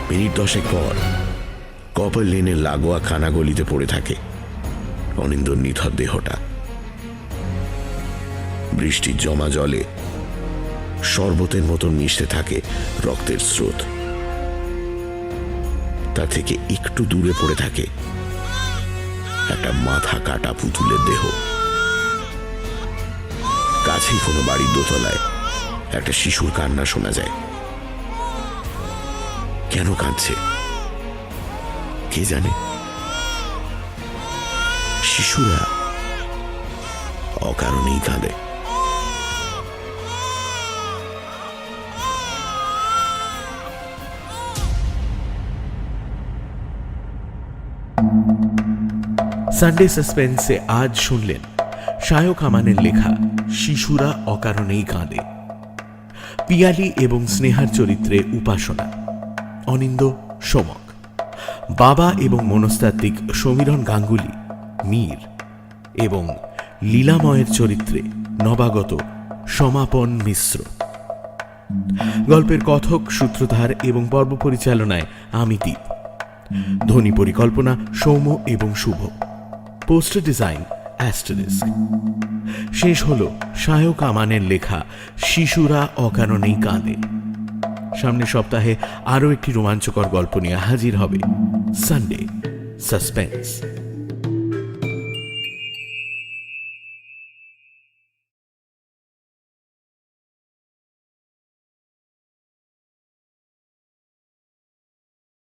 মিনিট 10 পর কপার লেনের লাগোয়া খানাগলিতে পড়ে থাকে অনিন্দর নিথর দেহটা। বৃষ্টির জমা জলে শরবতের মতন মিশতে থাকে রক্তের স্রোত। তা থেকে একটু দূরে পড়ে থাকে একটা মাথা কাটা পুতুলের দেহ। কাছেই কোনো বাড়ির দোতলায় একটা শিশুর কান্না শোনা যায়। কেন কাঁদছে কে জানে? শিশুরা অকারণেই কাঁদে। সানডে সাসপেন্সে আজ শুনলেন শায়ক আমানের লেখা শিশুরা অকারণেই কাঁদে। পিয়ালি এবং স্নেহার চরিত্রে উপাসনা, অনিন্দ সোমক, বাবা এবং মনস্তাত্ত্বিক সমীরণ গাঙ্গুলি মীর এবং লীলাময়ের চরিত্রে নবাগত সমাপন মিশ্র। গল্পের কথক, সূত্রধার এবং পর্ব পরিচালনায় আমি দীপ। ধ্বনি পরিকল্পনা সৌম্য এবং শুভ। Poster design asterisk. শেষ হল শায়ক আমানের লেখা শিশুরা অকারণেই কাঁদে। সামনের সপ্তাহে আরও একটি রোমাঞ্চকর গল্প নিয়ে হাজির হবে সানডে সাসপেন্স।